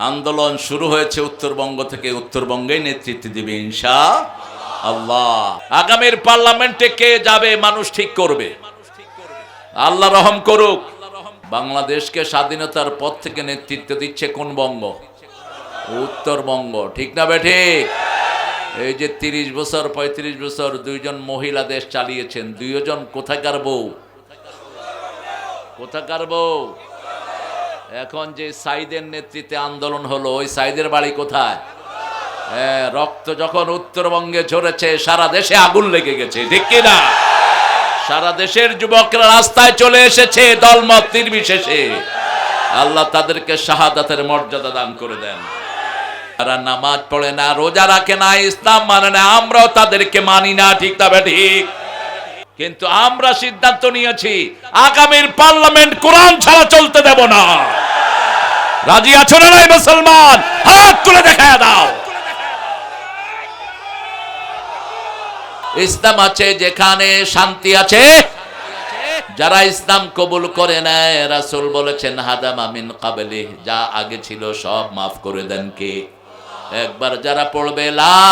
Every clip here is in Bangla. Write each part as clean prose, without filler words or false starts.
আন্দোলন শুরু হয়েছে উত্তরবঙ্গ থেকে, উত্তরবঙ্গেই নেতৃত্ব দিবে ইনশাআল্লাহ। আগামীর পার্লামেন্টে কে যাবে মানুষ ঠিক করবে, আল্লাহ রহম করুক। বাংলাদেশকে স্বাধীনতার পর থেকে নেতৃত্ব দিচ্ছে কোন বঙ্গ? উত্তরবঙ্গ, ঠিক না বেঠিক? এই যে 30 বছর 35 বছর দুইজন মহিলা দেশ চালিয়েছেন, দুইজন কোথাকার বউ? কোথাকার বউ? এখন যে সাইদের নেতৃত্বে আন্দোলন হলো, ওই সাইদের বাড়ি কোথায়? রক্ত যখন উত্তরবঙ্গে ঝরেছে সারা দেশে আগুন লেগে গেছে, ঠিক কিনা? সারা দেশের যুবকরা রাস্তায় চলে এসেছে দলমত নির্বিশেষে। আল্লাহ তাদেরকে শাহাদাতের মর্যাদা দান করে দেন। তারা নামাজ পড়ে না, রোজা রাখে না, ইসলাম মানে না, আমরাও তাদেরকে মানি না, ঠিক না ঠিক? কিন্তু আমরা সিদ্ধান্ত নিয়েছি আগামীর পার্লামেন্ট কোরআন ছাড়া চলতে দেব না। রাজি আছো না নাই মুসলমান? হাত তুলে দেখায় দাও। ইসলাম আছে যেখানে শান্তি আছে। যারা ইসলাম কবুল করে নেয়, রাসূল বলেছেন হাদামা মিন ক্বাবলি, যা আগে ছিল সব মাফ করে দেন কে? একবার যারা পড়বে লা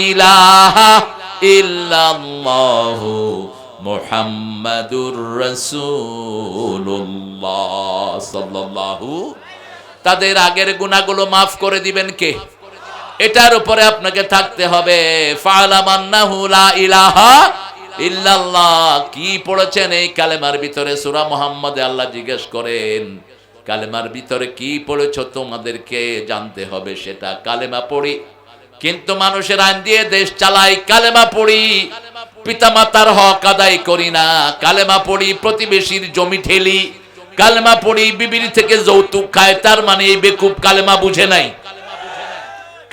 ইলাহা ইল্লাল্লাহু মুহাম্মাদুর রাসূলুল্লাহ সাল্লাল্লাহু, তাদের আগের গুনাহগুলো মাফ করে দিবেন কে? এটার উপরে আপনাকে থাকতে হবে। ফা'লাম আন্নাহু লা ইলাহা ইল্লাল্লাহ। কি পড়েছেন এই কালেমার ভিতরে? সূরা মুহাম্মদে আল্লাহ জিজ্ঞেস করেন, কালেমার ভিতরে কি পড়েছো? তোমাদেরকে জানতে হবে সেটা। কালেমা পড়ি কিন্তু মানুষের আইন দিয়ে দেশ চালাই, কালেমা পড়ি পিতামাতার হক আদায় করি না, কালেমা পড়ি প্রতিবেশীর জমি ঠেলি, কালেমা পড়ি বিবির থেকে যৌতুক খায়, তার মানে এই বেকুব কালেমা বুঝে নাই।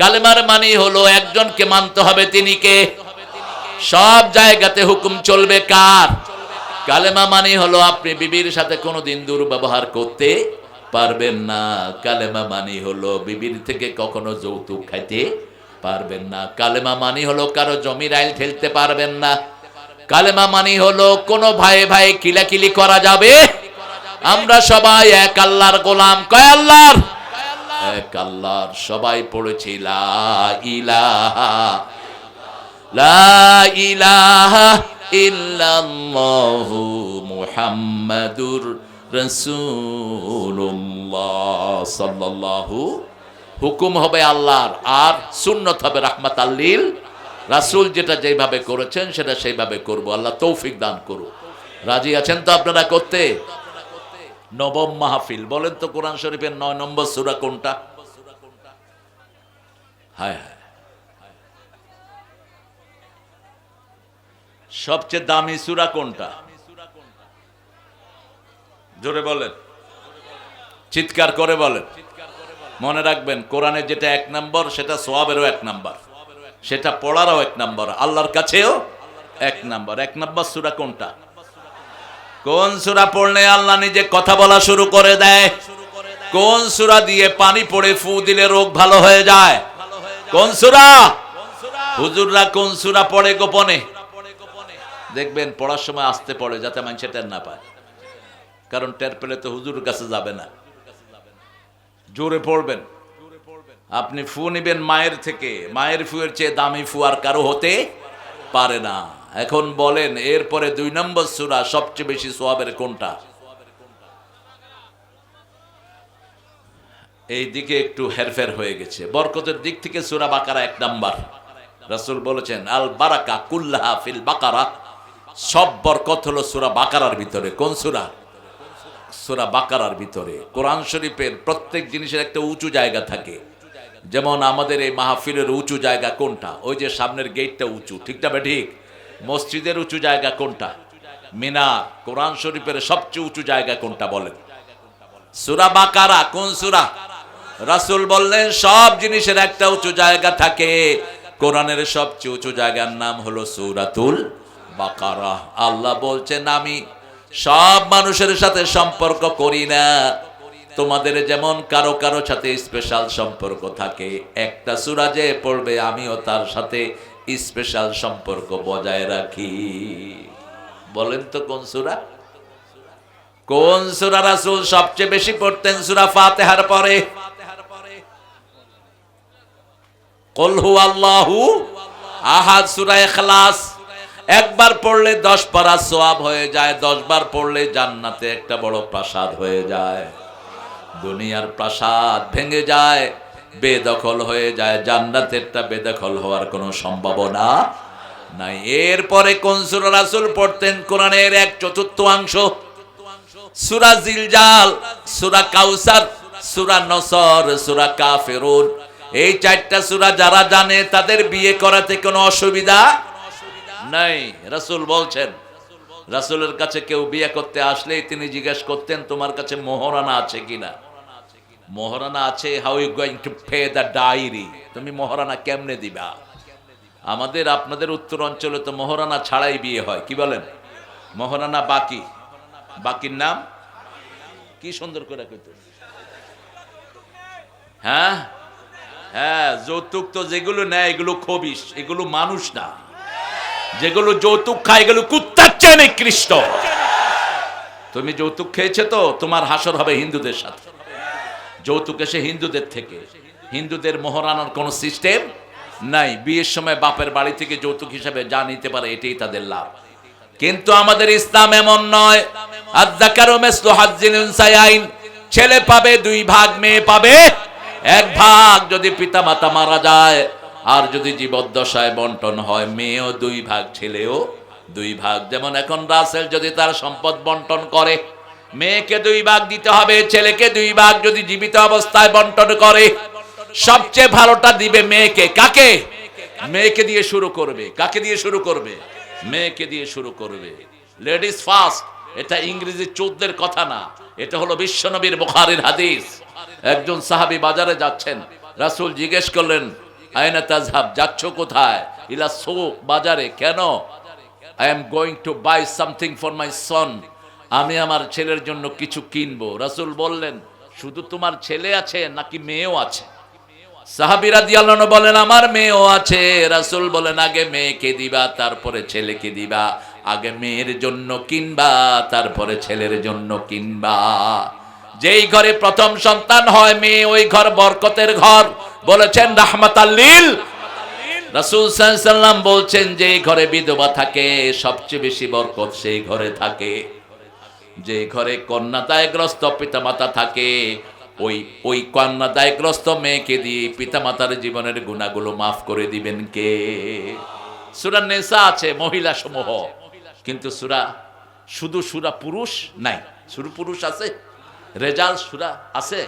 কালেমার মানে হলো একজনকে মানতে হবে, তিনি কে? সব জায়গাতে হুকুম চলবে কার? কালেমা মানে হলো আপনি বিবির সাথে কোনোদিন দুর্ব্যবহার করতে পারবেন না। কালেমা মানে হলো বিবির থেকে কখনো যৌতুক খাইতে পারবেন না। কালেমা মানে হলো কারো জমির আইল ঠেলতে পারবেন না। কালেমা মানে হলো কোনো ভাই ভাই কিলাকিলি করা যাবে। আমরা সবাই এক আল্লাহর গোলাম। কয় আল্লাহর? এক আল্লাহর। সবাই পড়েছি লা ইলাহা লা ইলাহা ইল্লাল্লাহু মুহাম্মাদুর রাসূলুল্লাহ সাল্লাল্লাহু। হুকুম হবে আল্লাহর, আর সুন্নত হবে রাহমাতাল লিল। রাসূল যেটা যেভাবে করেছেন সেটা সেইভাবে করব। আল্লাহ তৌফিক দান করুন। রাজি আছেন তো আপনারা করতে? নবম মাহফিল, বলেন তো কোরআন শরীফের 9 নম্বর সূরা কোনটা? হায় হায়, সবচেয়ে দামি সূরা কোনটা? জোরে বলেন, চিৎকার করে বলেন। মনে রাখবেন, কোরআনের যেটা 1 নম্বর সেটা সওয়াবেরও 1 নম্বর, সেটা পড়ারও 1 নম্বর, আল্লাহর কাছেও 1 নম্বর। 1 নম্বর সূরা কোনটা? কোন সূরা পড়লে আল্লাহ নিজে কথা বলা শুরু করে দেয়? কোন সূরা দিয়ে পানি পড়ে ফু দিলে রোগ ভালো হয়ে যায়? কোন সূরা? হুজুররা কোন সূরা পড়ে গোপনে? দেখবেন পড়ার সময় আসতে পড়ে, যাতে মানুষ টের না পায়, কারণ টের পেলে তো হুজুরের কাছে যাবে না। জোরে পড়বেন। আপনি ফু নিবেন মায়ের থেকে, মায়ের ফুয়ের চেয়ে দামি ফু আর কারো হতে পারে না। এখন বলেন, এরপরে 2 নম্বর সূরা সবচেয়ে বেশি সওয়াবের কোনটা? এই দিকে একটু হেরফের হয়ে গেছে। বরকতের দিক থেকে সূরা বাকারা 1 নম্বর। রাসূল বলেছেন আল বারাকা কুল্লাহা ফিল বাকারা, সব বরকত হলো সূরা বাকারার ভিতরে। কোন সূরা? সূরা বাকারার ভিতরে। কোরআন শরীফের প্রত্যেক জিনিসের একটা উঁচু জায়গা থাকে। যেমন আমাদের এই মাহফিলের উঁচু জায়গা কোনটা? ওই যে সামনের গেটটা উঁচু, ঠিক না ঠিক? মসজিদের উঁচু জায়গা কোনটা? মিনার। কোরআন শরীফের সবচেয়ে উঁচু জায়গা কোনটা বলেন? সূরা বাকারা। কোন সূরা? রাসূল বললেন সব জিনিসের একটা উঁচু জায়গা থাকে, কোরআনের সবচেয়ে উঁচু জায়গার নাম হলো সূরাতুল বাকারা। আল্লাহ বলছেন আমি সব মানুষের সাথে সম্পর্ক করি না, তোমাদের যেমন কারো কারো সাথে স্পেশাল সম্পর্ক থাকে, একটা সূরা যে পড়বে আমিও তার সাথে স্পেশাল সম্পর্ক বজায় রাখি। বলেন তো কোন সূরা? কোন সূরা রাসূল সবচেয়ে বেশি পড়তেন? সূরা ফাতিহার পরে। কুল হুয়াল্লাহু আহাদ, সূরা ইখলাস একবার পড়লে 10 পারা সওয়াব হয়ে যায়, 10 বার পড়লে জান্নাতে একটা বড় প্রাসাদ হয়ে যায়। দুনিয়ার প্রাসাদ ভেঙে যায়, বেদখল হয়ে যায়, জান্নাতেরটা বেদখল হওয়ার কোনো সম্ভাবনা নাই। এরপরে কোন সূরা রাসূল পড়তেন? কোরআনের 1/4 সূরা জিলজাল, সূরা কাউসার, সূরা নসর, সূরা কাফিরুন। এই 4টা সূরা যারা জানে তাদের বিয়ে করাতে কোনো অসুবিধা নাই। রাসূল বলছেন, রাসূলের কাছে কেউ বিয়ে করতে আসলেই তিনি জিজ্ঞেস করতেন, তোমার কাছে মোহরানা আছে কিনা? মোহরানা আছে, how you going to pay the dowry? তুমি মোহরানা কেমনে দিবা? আমাদের আপনাদের উত্তর অঞ্চলে তো মোহরানা ছাড়াই বিয়ে হয়, কি বলেন? মোহরানা বাকি, বাকির নাম কি সুন্দর করে কইতো। হ্যাঁ হ্যাঁ, যৌতুক তো যেগুলো নেয় এগুলো খবিশ, এগুলো মানুষ না। যেগুলো যৌতুক খায় এগুলো কুত্তার চেয়ে নিকৃষ্ট। তুমি যৌতুক খেয়েছে তো তোমার হাসর হবে হিন্দুদের সাথে। যৌতুক এসে হিন্দুদের থেকে, হিন্দুদের মোহরানার কোনো সিস্টেম নাই। বিয়ের সময় বাপের বাড়ি থেকে যৌতুক হিসাবে যা নিতে পারে এটাই তাদের লাভ। কিন্তু আমাদের ইসলাম এমন নয়। আয-যাকারু মিসলু হাজ্জিল উনসায়াইন, ছেলে পাবে 2 ভাগ, মেয়ে পাবে 1 ভাগ। যদি পিতামাতা মারা যায় আর যদি জীবদ্দশায় বন্টন হয়, মেয়েও 2 ভাগ, ছেলেও 2 ভাগ। যেমন এখন রাসেল যদি তার সম্পদ বন্টন করে, মেয়েকে 2 ভাগ দিতে হবে, ছেলেকে 2 ভাগ। যদি জীবিত অবস্থায় বন্টন করে, সবচেয়ে ভালোটা দিবে মেয়েকে। কাকে? মেয়েকে দিয়ে শুরু করবে। কাকে দিয়ে শুরু করবে? মেয়েকে দিয়ে শুরু করবে। লেডিস ফার্স্ট, এটা ইংরেজি চোদ্দের কথা না, এটা হলো বিশ্বনবীর বুখারীর হাদিস। একজন সাহাবী বাজারে যাচ্ছেন, রাসূল জিজ্ঞেস করলেন, আয়না তাযহাব, যাচ্ছ কোথায়? ইলা সুক, বাজারে। কেন? I am going to buy something for my son, আমি আমার ছেলের জন্য কিছু কিনবো। রাসূল বললেন, শুধু তোমার ছেলে আছে নাকি মেয়েও আছে? সাহাবী রাদিয়াল্লাহু আনহু বলেন, আমার মেয়েও আছে। রাসূল বলেন, আগে মেয়েকে দিবা তারপরে ছেলেকে দিবা। আগে মেয়ের জন্য কিনবা তারপরে ছেলের জন্য কিনবা। যেই ঘরে প্রথম সন্তান হয় মেয়ে, ওই ঘর বরকতের ঘর। বলেছেন রাহমাতাল লিল। রাসূল সাল্লাল্লাহু আলাইহি ওয়াসাল্লাম বলছেন, যেই ঘরে বিধবা থাকে সবচেয়ে বেশি বরকত সেই ঘরে থাকে। যে ঘরে কন্যাদায়গ্রস্ত পিতামাতা থাকে, ওই কন্যাদায়গ্রস্ত মেয়েকে দিয়ে পিতামাতার জীবনের গুনাহগুলো মাফ করে দিবেন কে? সূরা নিসা আছে মহিলা সমূহ, কিন্তু শুধু সূরা পুরুষ নাই। শুধু পুরুষ আছে, রেজাল সূরা আছে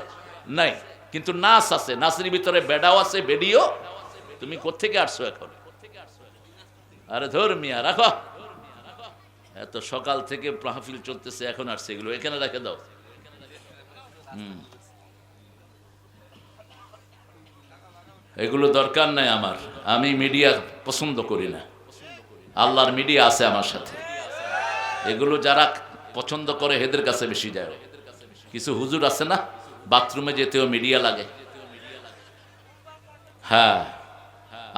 নাই, কিন্তু নাস আছে। নাসের ভিতরে বেডাও আছে, বেডিও। তুমি কোত্থেকে আসছো এখন? আরে ধর মিয়া, রাখো। এত সকাল থেকে মাহফিল চলতেছে, এখন আসছে, এগুলো এখানে রেখে দাও। এগুলো দরকার নাই আমার। আমি মিডিয়া পছন্দ করি না। আল্লাহর মিডিয়া আছে আমার সাথে। এগুলো যারা পছন্দ করে এদের কাছে বেশি যায়। কিছু হুজুর আছে না, বাথরুমে যেতেও মিডিয়া লাগে। হ্যাঁ,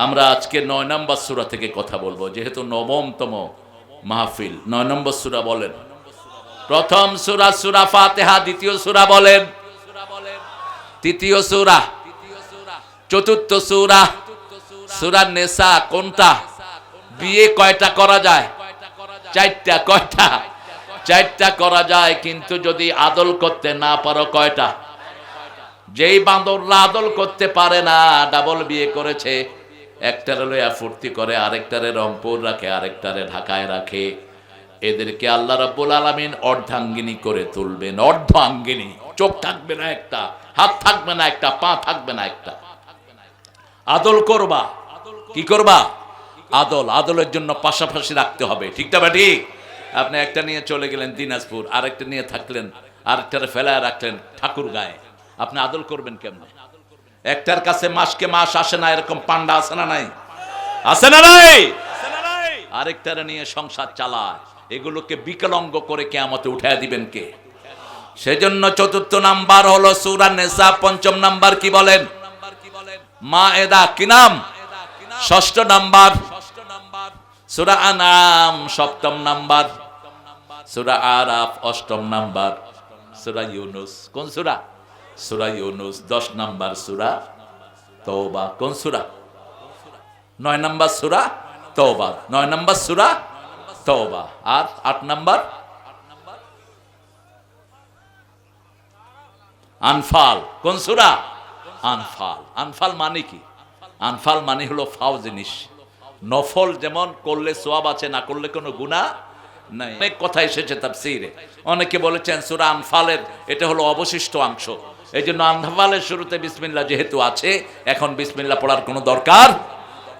আমরা আজকে 9 নম্বর সূরা থেকে কথা বলবো, যেহেতু 9তম মাহফিল। 9 নম্বর সূরা বলেন। প্রথম সূরা সূরা ফাতিহা, দ্বিতীয় সূরা বলেন, তৃতীয় সূরা, চতুর্থ সূরা সূরা নিসা। কোনটা? বিয়ে কয়টা করা যায়? 4টা। কয়টা? 4টা করা যায়, কিন্তু যদি আদল করতে না পারো কয়টা? যেই বান্দররা আদল করতে পারে না, ডাবল বিয়ে করেছে, একটারে লইয়া ফুর্তি করে, আরেকটারে রংপুর রাখে, আরেকটারে ঢাকায় রাখে, এদেরকে আল্লাহ রাব্বুল আলামিন অর্ধাঙ্গিনী করে তুলবেন। অর্ধাঙ্গিনী, চোখ থাকবে না একটা, হাত থাকবে না একটা, পা থাকবে না একটা। আদল করবা, কি করবা? আদল। আদলের জন্য পাশাপাশি রাখতে হবে, ঠিক না ঠিক? আপনি একটা নিয়ে চলে গেলেন দিনাজপুর, আরেকটা নিয়ে থাকলেন, আরেকটারে ফেলায় রাখলেন ঠাকুর গায়ে, আপনি আদল করবেন কেমনে? একটার কাছে মাসকে মাস আসে না, এরকম পান্ডা আছে না নাই? আছে না নাই? আরেকটারে নিয়ে সংসার চালায়, এগুলোকে বিকলাঙ্গ করে কিয়ামতে উঠায় দিবেন কে? সেজন্য 4র্থ নাম্বার হলো সূরা নিসা। 5ম নাম্বার কি বলেন? মায়েদা। কি নাম? 6ষ্ঠ নাম্বার সূরা আনাম। 7ম নাম্বার সূরা আরাফ। 8ম নাম্বার সূরা ইউনুস। কোন সূরা? সূরা ইউনুস। 10 নাম্বার সূরা তওবা। কোন সূরা? 9 নম্বর সূরা তওবা, 9 নম্বর সূরা তওবা। আর 8 নম্বর আনফাল। কোন সূরা? আনফাল। আনফাল মানে কি? আনফাল মানে হলো ফাও জিনিস। নফল যেমন করলে সওয়াব আছে, না করলে কোনো গুনাহ নাই। অনেক কথা এসেছে তাফসীরে, অনেকে বলেছেন সূরা আনফালের এটা হলো অবশিষ্ট অংশ। এই জন্য আনফালের শুরুতে বিসমিল্লাহ যেহেতু আছে, এখন বিসমিল্লাহ পড়ার কোনো দরকার।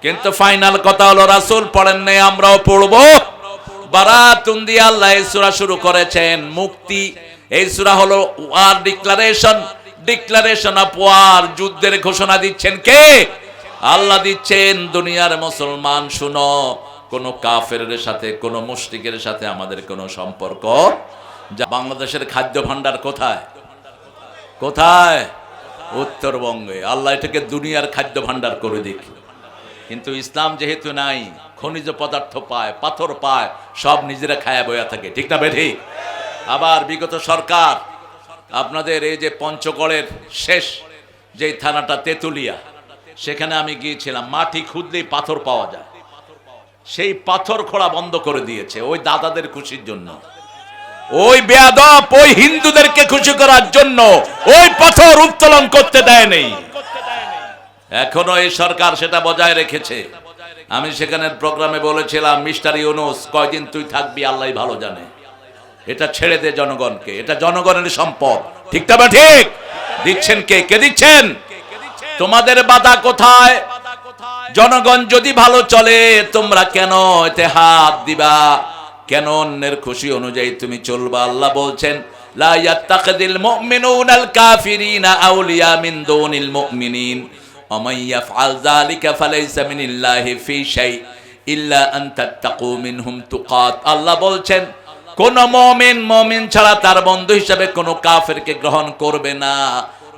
কিন্তু ফাইনাল কথা হলো রাসূল পড়েন নাই, আমরাও পড়বো। বারাতুন দিয়ে আল্লাহ এই সূরা শুরু করেছেন, মুক্তি। এই সূরা হলো war declaration, declaration of war, যুদ্ধের ঘোষণা দিচ্ছেন কে? আল্লাহ দিচ্ছেন। দুনিয়ার মুসলমান শুনো, কোন কাফেরের সাথে, কোন মুশরিকের সাথে আমাদের কোনো সম্পর্ক। বাংলাদেশের খাদ্য ভান্ডার কোথায়? কোথায়? উত্তরবঙ্গে। আল্লাহ এটাকে দুনিয়ার খাদ্য ভান্ডার করে দিক। কিন্তু ইসলাম যেহেতু নাই, খনিজ পদার্থ পায়, পাথর পায়, সব নিজেরা খায়া বয়া থাকে, ঠিক না বেঠি? আবার বিগত সরকার আপনাদের এই যে পঞ্চগড়ের শেষ যেই থানাটা তেতুলিয়া, সেখানে আমি গিয়েছিলাম, মাটি খুঁজলেই পাথর পাওয়া যায়। সেই পাথর খোঁড়া বন্ধ করে দিয়েছে ওই দাদাদের খুশির জন্য। ওই বেয়াদব ওই হিন্দুদেরকে খুশি করার জন্য ওই পাথর উত্তোলন করতে দেয় নেই। এখনো এই সরকার সেটা বজায় রেখেছে। আমি সেখানে প্রোগ্রামে বলেছিলাম, মিস্টার ইউনূস কয়দিন তুই থাকবি আল্লাহই ভালো জানে। এটা ছেড়ে দে জনগণকে, এটা জনগণের সম্পদ, ঠিক না? ঠিক দিচ্ছেন কে? কে দিচ্ছেন? তোমাদের বাধা কোথায়? জনগণ যদি ভালো চলে তোমরা কেন এতে হাত দিবা? কেন অন্যের খুশি অনুযায়ী তুমি চলবা? আল্লাহ বলছেন, লা ইয়াত্তাখিযুল মুমিনুনাল কাফিরিনা আউলিয়া মিন দুনিল মুমিনিন ওয়া মান ইয়াফআল যালিকা ফালাইসা মিনাল্লাহি ফি শাই ইল্লা আন তাত্তাকু মিনহুম তুকাত। আল্লাহ বলছেন, কোন মুমিন ছাড়া তার বন্ধু হিসাবে কোন কাফেরকে গ্রহণ করবে না।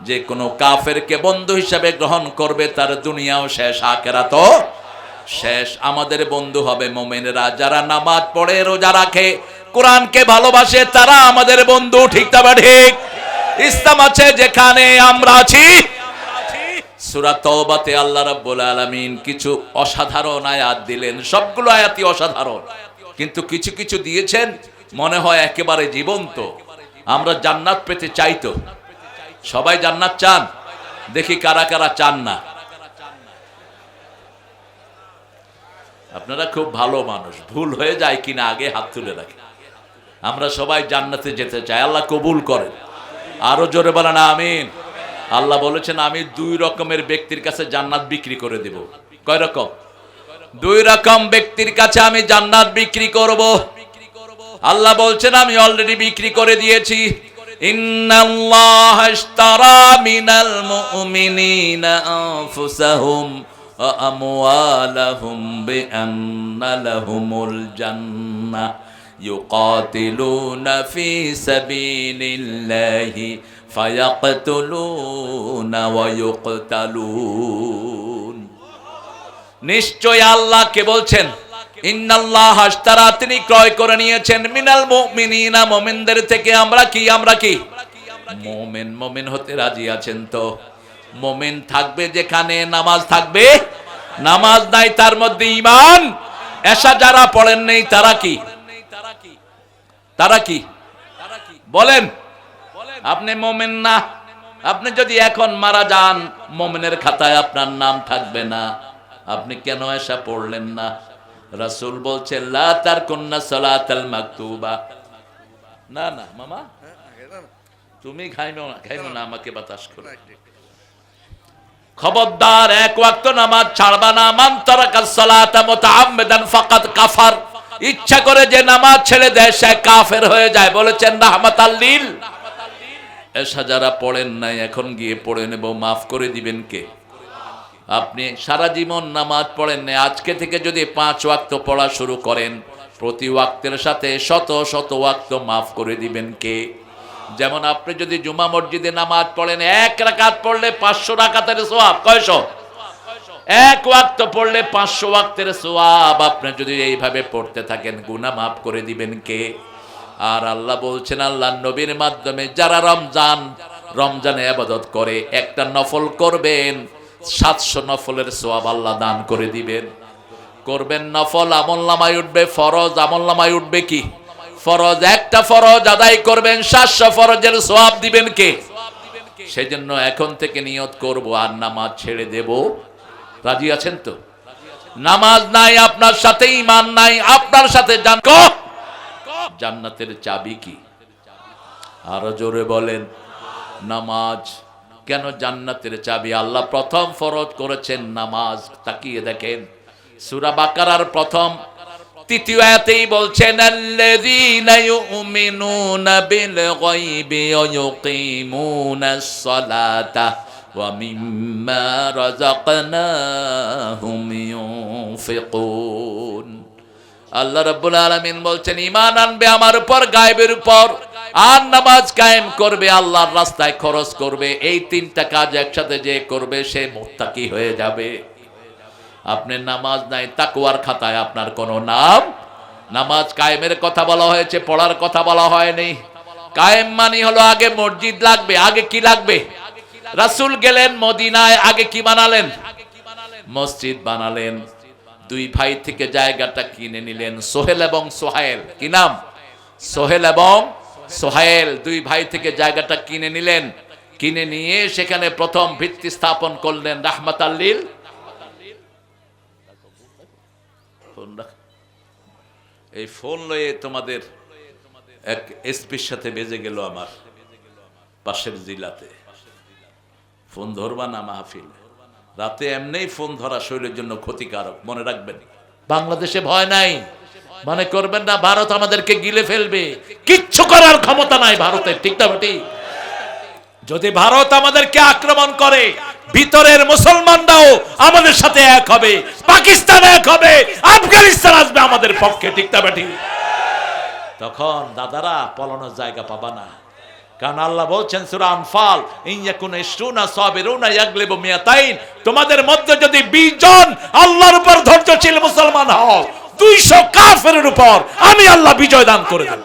যে কোন কাফেরকে বন্ধু হিসাবে গ্রহণ করবে তার দুনিয়াও শেষ, আখিরাতও শেষ। আমাদের বন্ধু হবে মুমিনেরা যারা নামাজ পড়ে, রোজা রাখে, কোরআনকে ভালোবাসে, তারা আমাদের বন্ধু, ঠিক না ঠিক? ইসলাম আছে যেখানে আমরা আছি। সূরা তওবাতে আল্লাহ রাব্বুল আলামিন কিছু অসাধারণ আয়াত দিলেন। সবগুলো আয়াতই অসাধারণ, কিন্তু কিছু কিছু দিয়েছেন মনে হয় একেবারে জীবন্ত। আমরা জান্নাত পেতে চাই তো? সবাই জান্নাত চান? দেখি কারা কারা চান না। আপনারা খুব ভালো মানুষ, ভুল হয়ে যায় কিনা আগে হাত তুলে রাখেন। আমরা সবাই জান্নাতে যেতে চাই, আল্লাহ কবুল করেন। আরো জোরে বলেন আমিন। আল্লাহ বলেছেন, আমি 2 রকমের ব্যক্তির কাছে জান্নাত বিক্রি করে দেব। কয় রকম? 2 রকম ব্যক্তির কাছে আমি জান্নাত বিক্রি করব। আল্লাহ বলছেন, আমি অলরেডি বিক্রি করে দিয়েছি। ইন্নাল্লাহা ইশতারা মিনাল মুমিনিনা আনফুসাহুম ওয়া আমওয়ালাহুম বিআন্না লাহুমুল জান্নাহ ইউকাতিলুনা ফি সাবিলিল্লাহি ফায়াকতুলুনা ওয়া ইউকতালুন। নিশ্চয় আল্লাহ কে বলছেন, ইন্নাল্লাহ আশতারা, তিনি ক্রয় করে নিয়েছেন, মিনাল মুমিনিনা, মুমিনদের থেকে। আমরা কি? আমরা কি? মুমিন। মুমিন হতে রাজি আছেন তো? মুমিন থাকবে যেখানে নামাজ থাকবে, নামাজ নাই তার মধ্যে ঈমান। এশা যারা পড়েন নেই তারা কি? তারা কি বলেন? আপনি মুমিন না। আপনি যদি এখন মারা যান, মুমিনের খাতায় আপনার নাম থাকবে না। আপনি কেন এশা পড়লেন না? রাসূল বলছেন, লা তারকুন্না সালাতাল মাকতুবা। না না মামা, তুমি খাইনো না, আমাকে বাতাস করো। খবরদার, 1 ওয়াক্ত নামাজ ছাড়বা না। মান তারাকাস সালাতা মুতাআম্মিদান ফাকাদ কাফার। ইচ্ছা করে যে নামাজ ছেড়ে দেয় সে কাফের হয়ে যায়। বলেছেন রাহমাতাল লিল। এশা যারা পড়েন নাই এখন গিয়ে পড়ে নেব, মাফ করে দিবেন কে? আপনি সারা জীবন নামাজ পড়েন না, আজকে থেকে যদি 5 ওয়াক্ত পড়া শুরু করেন, প্রতি ওয়াক্তের সাথে শত শত ওয়াক্ত মাফ করে দিবেন কে? যেমন আপনি যদি জুমা মসজিদে নামাজ পড়েন, 1 রাকাত পড়লে 500 রাকাতের সওয়াব। কয়শো? 1 ওয়াক্ত পড়লে 500 ওয়াক্তের সওয়াব। আপনি যদি এইভাবে পড়তে থাকেন, গুনাহ মাফ করে দিবেন কে? আর আল্লাহ বলছেন, আল্লাহর নবীর মাধ্যমে যারা রমজানে ইবাদত করে, একটা নফল করবেন, 700 নফলের সওয়াব আল্লাহ দান করে দিবেন। করবেন নফল, আমলনামায় উঠবে ফরজ, আমলনামায় উঠবে কি ফরজ। একটা ফরজ আদায় করবেন, 700 ফরজের সওয়াব দিবেন কে? সেজন্য এখন থেকে নিয়ত করব আর নামাজ ছেড়ে দেব। রাজি আছেন তো? নামাজ নাই আপনার সাথে, ঈমান নাই আপনার সাথে, জান্নাতের চাবি কি? আরো জোরে বলেন। নামাজ। কেন জান্নাতের চাবি? আল্লাহ প্রথম ফরজ করেছেন নামাজ। তাকিয়ে দেখেন সূরা বাকারার প্রথম 3 আয়াতেই বলছেন, আল্লাযীনা ইউমিনুনা বিল গায়বি ওয়া ইউকিমুনাস সালাতা ওয়া মিম্মা রাযাকনাহুম ইউনফিকুন। আল্লাহ রাব্বুল আলামিন বলছেন, ঈমান আনবে আমার উপর, গায়বের উপর, আর নামাজ কায়েম করবে, আল্লাহর রাস্তায় খরচ করবে। এই 3টা কাজ একসাথে যে করবে সে মুত্তাকি হয়ে যাবে। আপনার নামাজ নাই, তাকওয়ার খাতায় আপনার কোনো নাম। নামাজ কায়েমের কথা বলা হয়েছে, পড়ার কথা বলা হয়নি। কায়েম মানে হলো আগে মসজিদ লাগবে। আগে কি লাগবে? রাসূল গেলেন মদিনায়, আগে কি বানালেন? মসজিদ বানালেন। 2 ভাই থেকে জায়গাটা কিনে নিলেন, সোহেল এবং সোহাইল। কি নাম? সোহেল এবং সোহাইল। 2 ভাই থেকে জায়গাটা কিনে নিলেন। কিনে নিয়ে সেখানে প্রথম ভিত্তি স্থাপন করলেন রাহমাতাল লিল। এই ফোন লয়ে তোমাদের এক এসপির সাথে বেজে গেল আমার পাশের জেলাতে। ফোন ধরবা না মাহফিল। রাতে এমনিই ফোন ধরা শরীরের জন্য ক্ষতিকারক, মনে রাখবেন। বাংলাদেশে ভয় নাই, মনে করবেন না ভারত আমাদেরকে গিলে ফেলবে। কিচ্ছু করার ক্ষমতা নাই ভারতের, ঠিক না বেটি? যদি ভারত আমাদেরকে আক্রমণ করে, ভিতরের মুসলমানরাও আমাদের সাথে এক হবে, পাকিস্তান এক হবে, আফগানিস্তান আসবে আমাদের পক্ষে, ঠিক না বেটি? তখন দাদারা পলানোর জায়গা পাবা না। কারণ আল্লাহ বলছেন সূরা আনফাল, ইনয়াকুনা ইশরুনা সাবিরুনা ইয়াগলিবু মিয়াতাইন, তোমাদের মধ্যে যদি 20 জন আল্লাহর উপর ধৈর্যশীল মুসলমান হও, 200 কাফেরের উপর আমি আল্লাহ বিজয় দান করে দেব।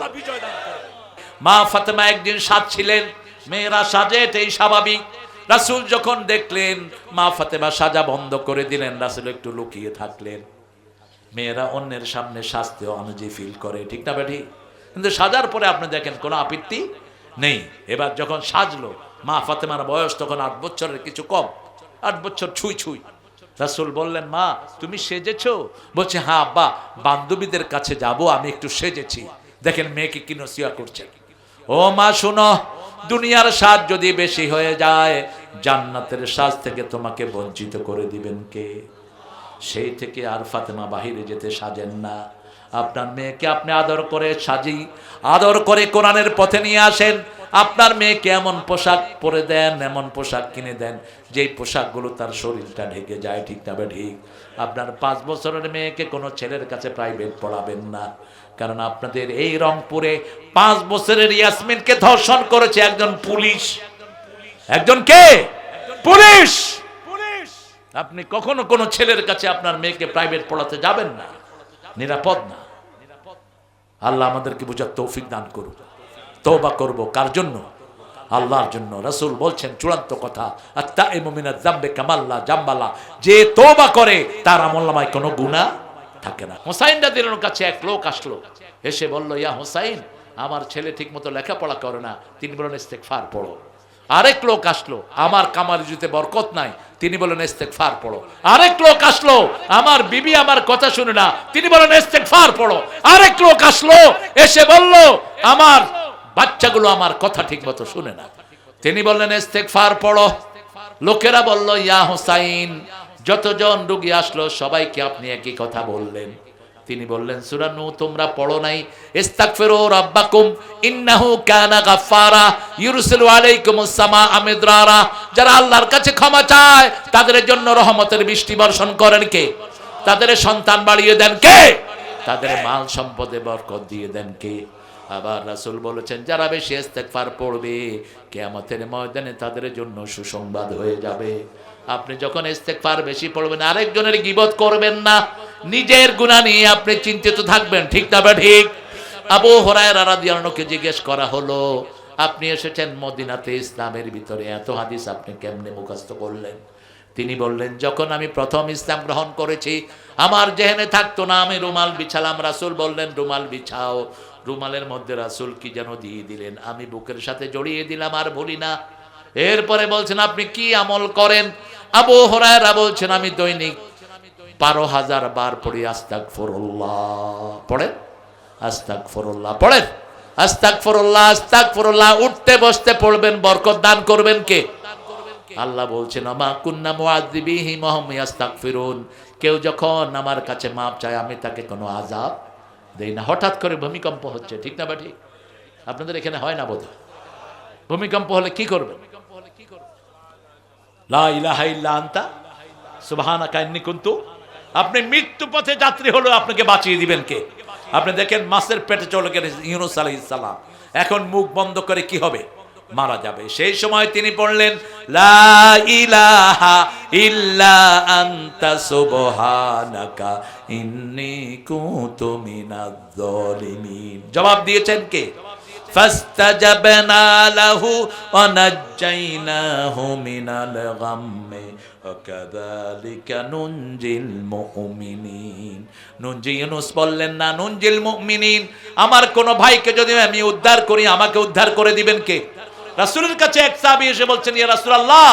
মা ফাতেমা একদিন সাজছিলেন, মেয়েরা সাজে, এটাই স্বাভাবিক। রাসূল যখন দেখলেন মা ফাতেমা সাজা বন্ধ করে দিলেন, রাসূল একটু লুকিয়ে থাকলেন। মেয়েরা অন্যের সামনে সাজতে অনুজি ফিল করে, ঠিক না বেটি? কিন্তু সাজার পরে আপনি দেখেন কোনো আপত্তি নেই। এবার যখন সাজলো, মা ফাতেমার বয়স তখন 8 বছরের কিছু কম, 8 বছর ছুঁই ছুঁই। রাসূল বললেন, মা তুমি সেজেছো? বলছে, হ্যাঁ আব্বা, বান্ধবীদের কাছে যাব, আমি একটু সেজেছি। দেখেন মেয়েকে কি নসিহত করছে। ও মা শুনো, দুনিয়ার সাজ যদি বেশি হয়ে যায়, জান্নাতের সাজ থেকে তোমাকে বঞ্চিত করে দিবেন কে? সেই থেকে আর ফাতেমা বাহিরে যেতে সাজেন না। আপনার মেয়েকে আপনি আদর করে সাজি, আদর করে কোরআনের পথে নিয়ে আসেন। আপনার মেয়েকে এমন পোশাক পরে দেন, এমন পোশাক কিনে দেন যেই পোশাকগুলো তার শরীরটা ঢেকে যায়, ঠিক না ঠিক? আপনার 5 বছরের মেয়েকে কোনো ছেলের কাছে প্রাইভেট পড়াবেন না। কারণ আপনাদের এই রংপুরে 5 বছরের ইয়াসমিনকে ধর্ষণ করেছে একজন পুলিশ। একজন কে? পুলিশ। আপনি কখনো কোনো ছেলের কাছে আপনার মেয়েকে প্রাইভেট পড়াতে যাবেন না, নিরাপদ না। আল্লাহ আমাদেরকে বুঝার তৌফিক দান করুন। তওবা করব কার জন্য? আল্লাহর জন্য। রাসূল বলছেন চূড়ান্ত কথা, আত-তাইমু মিনাজ যামবি কামাল্লা জামবালা, যে তওবা করে তার আমলনামায় কোনো গুনাহ থাকে না। হুসাইন রাদিয়াল্লাহু কাছে এক লোক আসলো, এসে বলল, ইয়া হুসাইন, আমার ছেলে ঠিকমতো লেখাপড়া করে না, তিনি বলেন ইস্তেগফার পড়ো। আরেক লোক আসলো, আমার কামার জুতে বরকত নাই, তিনি বলেন ইস্তেগফার পড়ো। আরেক লোক আসলো, আমার বিবি আমার কথা শুনে না, তিনি বলেন ইস্তেগফার পড়ো। আরেক লোক আসলো, এসে বলল, আমার বাচ্চাগুলো আমার কথা ঠিকমতো শুনে না, তিনি বললেন ইস্তেগফার পড়ো। লোকেরা বলল, ইয়া হুসাইন, যতজন রোগী আসলো সবাইকে আপনি একই কথা বললেন। তিনি বললেন, সূরা নূহ তোমরা পড়ো নাই? ইস্তাগফিরু রাব্বাকুম ইন্নাহু কানা গাফফারা ইউরসিলু আলাইকুমুস সামাআ মিদরারা, যারা আল্লাহর কাছে ক্ষমা চায় তাদের জন্য রহমতের বৃষ্টি বর্ষণ করেন কে? তাদের সন্তান বাড়িয়ে দেন কে? তাদের মাল সম্পদে বরকত দিয়ে দেন কে? আবার রাসূল বলেছেন, যারা বেশি ইস্তেগফার পড়বে কিয়ামতের ময়দানে তাদের জন্য সুসংবাদ হয়ে যাবে। আপনি যখন ইস্তেগফার বেশি পড়বেন, আরেকজনের গীবত করবেন না, নিজের গুনাহ নিয়ে আপনি চিন্তিত থাকবেন, ঠিক না ঠিক? আবু হুরায়রা রাদিয়াল্লাহু আনহুকে জিজ্ঞেস করা হলো, আপনি এসেছেন মদিনাতে, ইসলামের ভিতরে এত হাদিস আপনি কেমনে মুখস্থ করলেন? তিনি বললেন, যখন আমি প্রথম ইসলাম গ্রহণ করেছি আমার জেহেনে থাকতো না, আমি রুমাল বিছালাম। রাসূল বললেন রুমাল বিছাও। রুমালের মধ্যে রাসূল কি যেন দিয়ে দিলেন, আমি বুকের সাথে জড়িয়ে দিলাম, আর ভুলি না। এরপরে বলছেন, আপনি কি আমল করেন? আবু হুরায়রা বলছেন, আমি দৈনিক 12,000 বার পড়ি আস্তাগফিরুল্লাহ। পড়েন আস্তাগফিরুল্লাহ, পড়েন আস্তাগফিরুল্লাহ, আস্তাগফিরুল্লাহ। উঠতে বসতে পড়বেন, বরকত দান করবেন কে? আল্লাহ বলছেন, আমা কুন্না মুআযিবিহিম ওয়া হুম ইস্তাগফিরুন। কেউ যখন আমার কাছে মাপ চায় আমি তাকে কোনো আযাব দেই না। হঠাৎ করে ভূমিকম্প হচ্ছে, ঠিক না ঠিক? আপনাদের এখানে হয় না বোধহয়? ভূমিকম্প হলে কি করবেন? লা ইলাহা ইল্লা আনতা সুবহানাকা ইন্নী কুনতু। আপনি মৃত্যু পথে যাত্রী হলো, আপনাকে বাঁচিয়ে দিবেন কে? আপনি দেখেন মাছের পেটে চলে গেলেন ইউনূস আলাইহিস সালাম, এখন মুখ বন্ধ করে কি হবে? মারা যাবে। সেই সময় তিনি পড়লেন, লা ইলাহা ইল্লা আনতা সুবহানাকা ইন্নী কুনতু মিনাজ জালিমিন। জবাব দিয়েছেন কে? ফাস্তাজাবনা লাহু ওয়া নাজ্জাইনাহু মিনাল গাম্মি ওয়া কাযালিকা নুনজিল মুমিনিন। নুনজি ইউনূস বললেন না, নুনজিল মুমিনিন। আমার কোন ভাইকে যদি আমি উদ্ধার করি আমাকে উদ্ধার করে দিবেন কে? রাসূলের কাছে এক সাহাবী এসে বলছেন, ইয়া রাসূলুল্লাহ,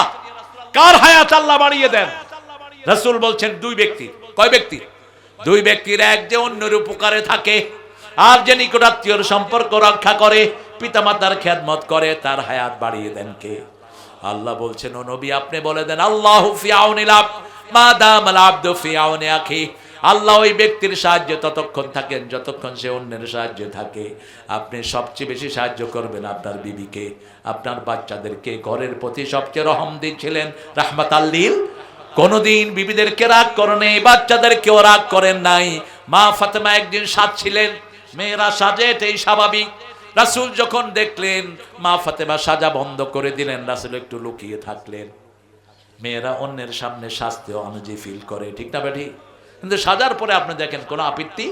কার হায়াত আল্লাহ বাড়িয়ে দেন? রাসূল বলছেন, দুই ব্যক্তি। কয় ব্যক্তি? দুই ব্যক্তির, এক যে অন্যের উপকারে থাকে, আর যে নিকটাত্মীয়র সম্পর্ক রক্ষা করে, পিতামাতার খেদমত করে, তার হায়াত বাড়িয়ে দেন কে? আল্লাহ বলছেন, ও নবী আপনি বলে দেন, আল্লাহু ফি আউনিল আবদ মা দামাল আবদু ফি আউনি আখি। আল্লাহ ওই ব্যক্তির সাহায্যে ততক্ষণ থাকেন যতক্ষণ সে অন্যের সাহায্যে থাকে। আপনি সবচেয়ে বেশি সাহায্য করবেন আপনার বিবিকে, আপনার বাচ্চাদেরকে। ঘরের প্রতি সবচেয়ে রহম দিয়েছিলেন, রাহমাতাল লিল। কোনদিন বিবিদেরকে রাগ করেন নাই, বাচ্চাদেরকেও রাগ করেন নাই। মা ফাতেমা একদিন সাজছিলেন, মেয়েরা সাজে, এটাই স্বাভাবিক। রাসূল যখন দেখলেন মা ফাতেমা সাজা বন্ধ করে দিলেন, রাসূল একটু লুকিয়ে থাকলেন। মেয়েরা অন্যের সামনে সাজতে অনুজি ফিল করে, ঠিক না বেঠি? কিন্তু সাজার পরে আপনি দেখেন কোনো আপত্তি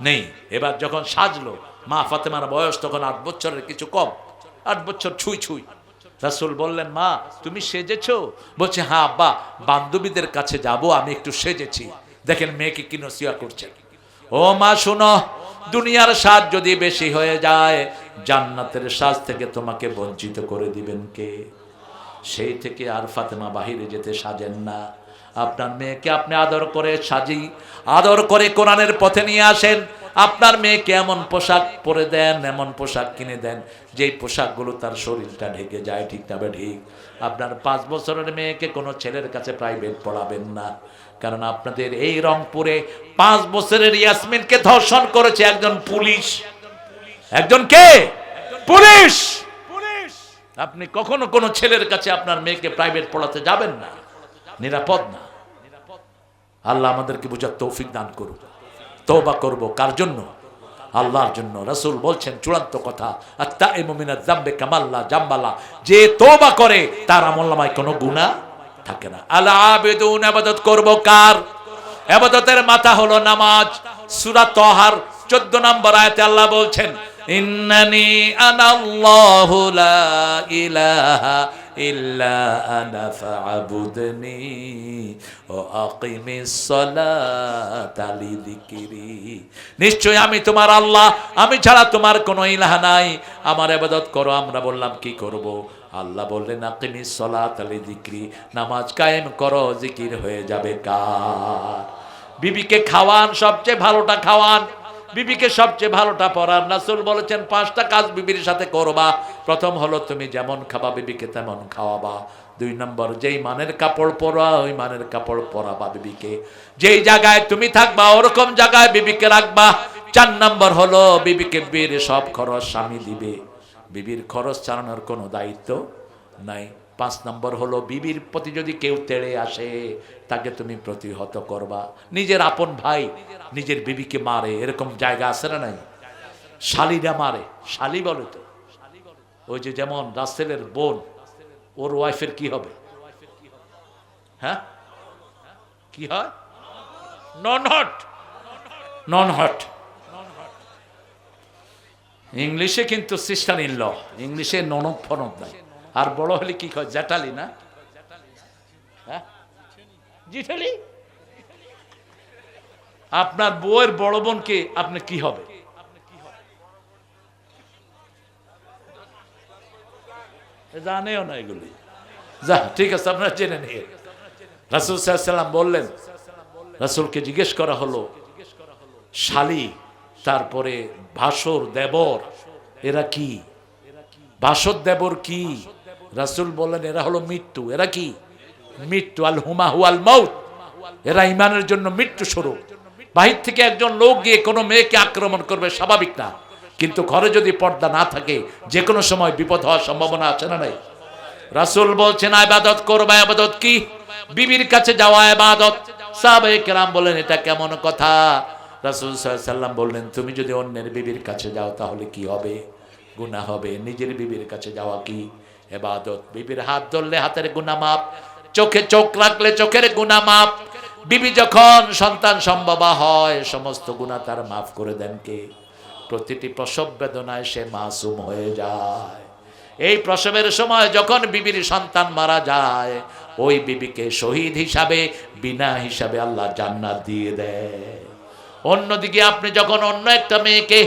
নেই। এবার যখন সাজলো, মা ফাতেমার বয়স তখন 8 বছরের কিছু কম, 8 বছর ছুঁই ছুঁই। রাসূল বললেন, মা তুমি সেজেছো? বলছে, হ্যাঁ আব্বা, বান্ধবীদের কাছে যাব, আমি একটু সেজেছি। দেখেন মেয়েকে কি নসিহত করছে। ও মা শুনো, দুনিয়ার সাজ যদি বেশি হয়ে যায় জান্নাতের সাজ থেকে তোমাকে বঞ্চিত করে দিবেন কে? সেই থেকে আর ফাতেমা বাহিরে যেতে সাজেন না। আপনার মেয়েকে আপনি আদর করে সাজি, আদর করে কোরআনের পথে নিয়ে আসেন। আপনার মেয়েকে এমন পোশাক পরে দেন, এমন পোশাক কিনে দেন যেই পোশাকগুলো তার শরীরটা ঢেকে যায়, ঠিক না ঠিক? আপনার 5 বছরের মেয়েকে কোনো ছেলের কাছে প্রাইভেট পড়াবেন না, কারণ আপনাদের এই রংপুরে 5 বছরের ইয়াসমিনকে ধর্ষণ করেছে একজন পুলিশ। একজন কে? পুলিশ। আপনি কখনো কোনো ছেলের কাছে আপনার মেয়েকে প্রাইভেট পড়াতে যাবেন না, নিরাপদ না। আল্লাহ আমাদেরকে বুঝার তৌফিক দান করুন। তওবা করব কার জন্য? আল্লাহর জন্য। রাসূল বলছেন চূড়ান্ত কথা, আত-তাইমু মিনাজ যামবি কামাল্লা জামবালা। যে তওবা করে তার আমলনামায় কোনো গুনাহ থাকে না। আল আবিদুন, ইবাদত করব কার? ইবাদতের মাথা হলো নামাজ। সূরা তাহার 14 নম্বর আয়াতে আল্লাহ বলছেন, ইন্নানি আনাল্লাহু লা ইলাহা ইল্লা আনা ফা'বুদনি ওয়া আকিমিস সালাতা লিযিকরি। নিশ্চয় আমি তোমার আল্লাহ, আমি ছাড়া তোমার কোনো ইলাহ নাই, আমার ইবাদত করো। আমরা বললাম কি করব? আল্লাহ বললেন, আকিমিস সালাতা লিযিকরি, নামাজ কায়েম করো, জিকির হয়ে যাবে কার? বিবিকে খাওয়ান, সবচেয়ে ভালোটা খাওয়ান, বিবিকে সবচেয়ে ভালোটা পরান। রাসূল বলেছেন 5টা কাজ বিবির সাথে করবা। প্রথম হলো তুমি যেমন খাবা বিবিকে তেমন খাওয়াবা। 2 নম্বর, যেই মানের কাপড় পরা ওই মানের কাপড় পরাবা বিবিকে। যেই জায়গায় তুমি থাকবা ওরকম জায়গায় বিবিকে রাখবা। 4 নম্বর হলো বিবিকে বিয়ের সব খরচ স্বামী দিবে, বিবির খরচ চালানোর কোনো দায়িত্ব নাই। 5 নম্বর হলো বিবির প্রতি যদি কেউ তেড়ে আসে তাকে তুমি প্রতিহত করবা। নিজের আপন ভাই নিজের বিবিকে মারে, এরকম জায়গা আছে না নাই? শালিরা মারে, শালি বলে তো। ওই যে যেমন রাসেলের বোন, ওর ওয়াইফের কি হবে? হ্যাঁ কি হয়? ননহট। ননহট ইংলিশে কিন্তু সিস্টার ইন ল, ইংলিশে ননদ ফনদ নাই। আর বড় হলে কি হয়? জ্যাঠালি না? হ্যাঁ জিঠেলি আপনার বউয়ের বড় বোনকে আপনি কি হবে? জানেও না এগুলি। যা ঠিক আছে, আপনারা জেনে নিয়ে। রাসূল সাল্লাল্লাহু আলাইহি ওয়াসাল্লাম বললেন, রাসূলকে জিজ্ঞেস করা হলো শালী, তারপরে ভাসর, দেবর, এরা কি? ভাসর দেবর কি? রাসূল বললেন এরা হলো মৃত্যু। এরা কি? মৃত্যু। আল হুমা হুয়াল মাউত, এরা ইমানের জন্য মৃত্যু স্বরূপ। বাহির থেকে একজন লোক গিয়ে কোনো মেয়েকে আক্রমণ করবে স্বাভাবিক না, কিন্তু ঘরে যদি পর্দা না থাকে যে কোনো সময় বিপদ হওয়ার সম্ভাবনা আছে না নাই? রাসূল বলছেন ইবাদত করবা। ইবাদত কি? বিবির কাছে যাওয়া ইবাদত। সাহাবায়ে কেরাম বলেন এটা কেমন কথা? রাসূল সাল্লাল্লাহু আলাইহি ওয়াসাল্লাম বললেন তুমি যদি অন্যের বিবির কাছে যাও তাহলে কি হবে? গুনাহ হবে। নিজের বিবির কাছে যাওয়া কি? ইবাদত। বিবির হাত ধরলে হাতের গুনাহ মাপ, চোখে চোখ রাখলে চোখের গুনাহ মাপ। বিবি যখন সন্তান সম্ভবা হয় সমস্ত গুনাহ তার মাফ করে দেন কে? প্রতিটি প্রসব বেদনায় সে মাসুম হয়ে যায়। এই প্রসবের সময় যখন বিবির সন্তান মারা যায় ওই বিবিকে শহীদ হিসাবে, বিনা হিসাবে আল্লাহ জান্নাত দিয়ে দেয়। অন্যদিকে আপনি যখন অন্য একটা মেয়েকে,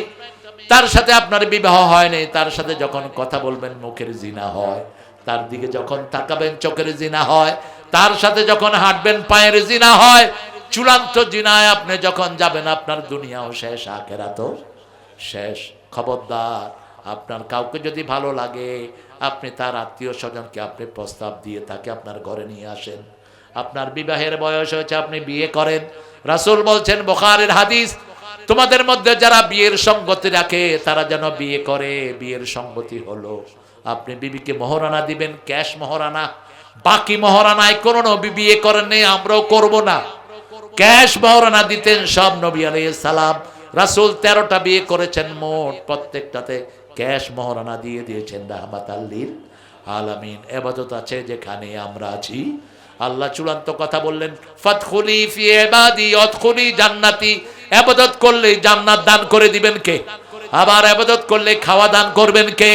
তার সাথে আপনার বিবাহ হয়নি, তার সাথে যখন কথা বলবেন মুখের জিনা হয়, তার দিকে যখন তাকাবেন চোখের জিনা হয়, তার সাথে যখন হাঁটবেন পায়ের জিনা হয়। চূড়ান্ত জিনায় আপনি যখন যাবেন আপনার দুনিয়াও শেষ, আখিরাতও শেষ। খবরদার, আপনার কাউকে যদি ভালো লাগে আপনি তার আত্মীয় স্বজনকে আপনি প্রস্তাব দিয়ে তাকে আপনার ঘরে নিয়ে আসেন। আপনার বিবাহের বয়স হয়েছে, আপনি বিয়ে করেন। রাসূল বলছেন বুখারীর হাদিস, তোমাদের মধ্যে যারা বিয়ের সঙ্গতি রাখে তারা যেন বিয়ে করে। বিয়ের সঙ্গতি হলো আপনি বিবিকে মহরানা দিবেন, ক্যাশ মহরানা। বাকি মহরানায় কোন নবী বিয়ে করেন নাই, আমরাও করব না। ক্যাশ মহরানা দিতেন সব নবী আলাইহিস সালাম। রাসূল 13টা বিয়ে করেছেন মোট, প্রত্যেকটাতে ক্যাশ মহরানা দিয়ে দিয়েছেন রাহমাতাল লিল আলামিন। ইবাদত আছে যেখানে আমরা আছি। আল্লাহ চূড়ান্ত কথা বললেন ফাদখুলি ফি ইবাদি ওয়াদখুলি জান্নাতি। ইবাদত করলে জান্নাত দান করে দিবেন কে? আবার ইবাদত করলে খাওয়া দান করবেন কে?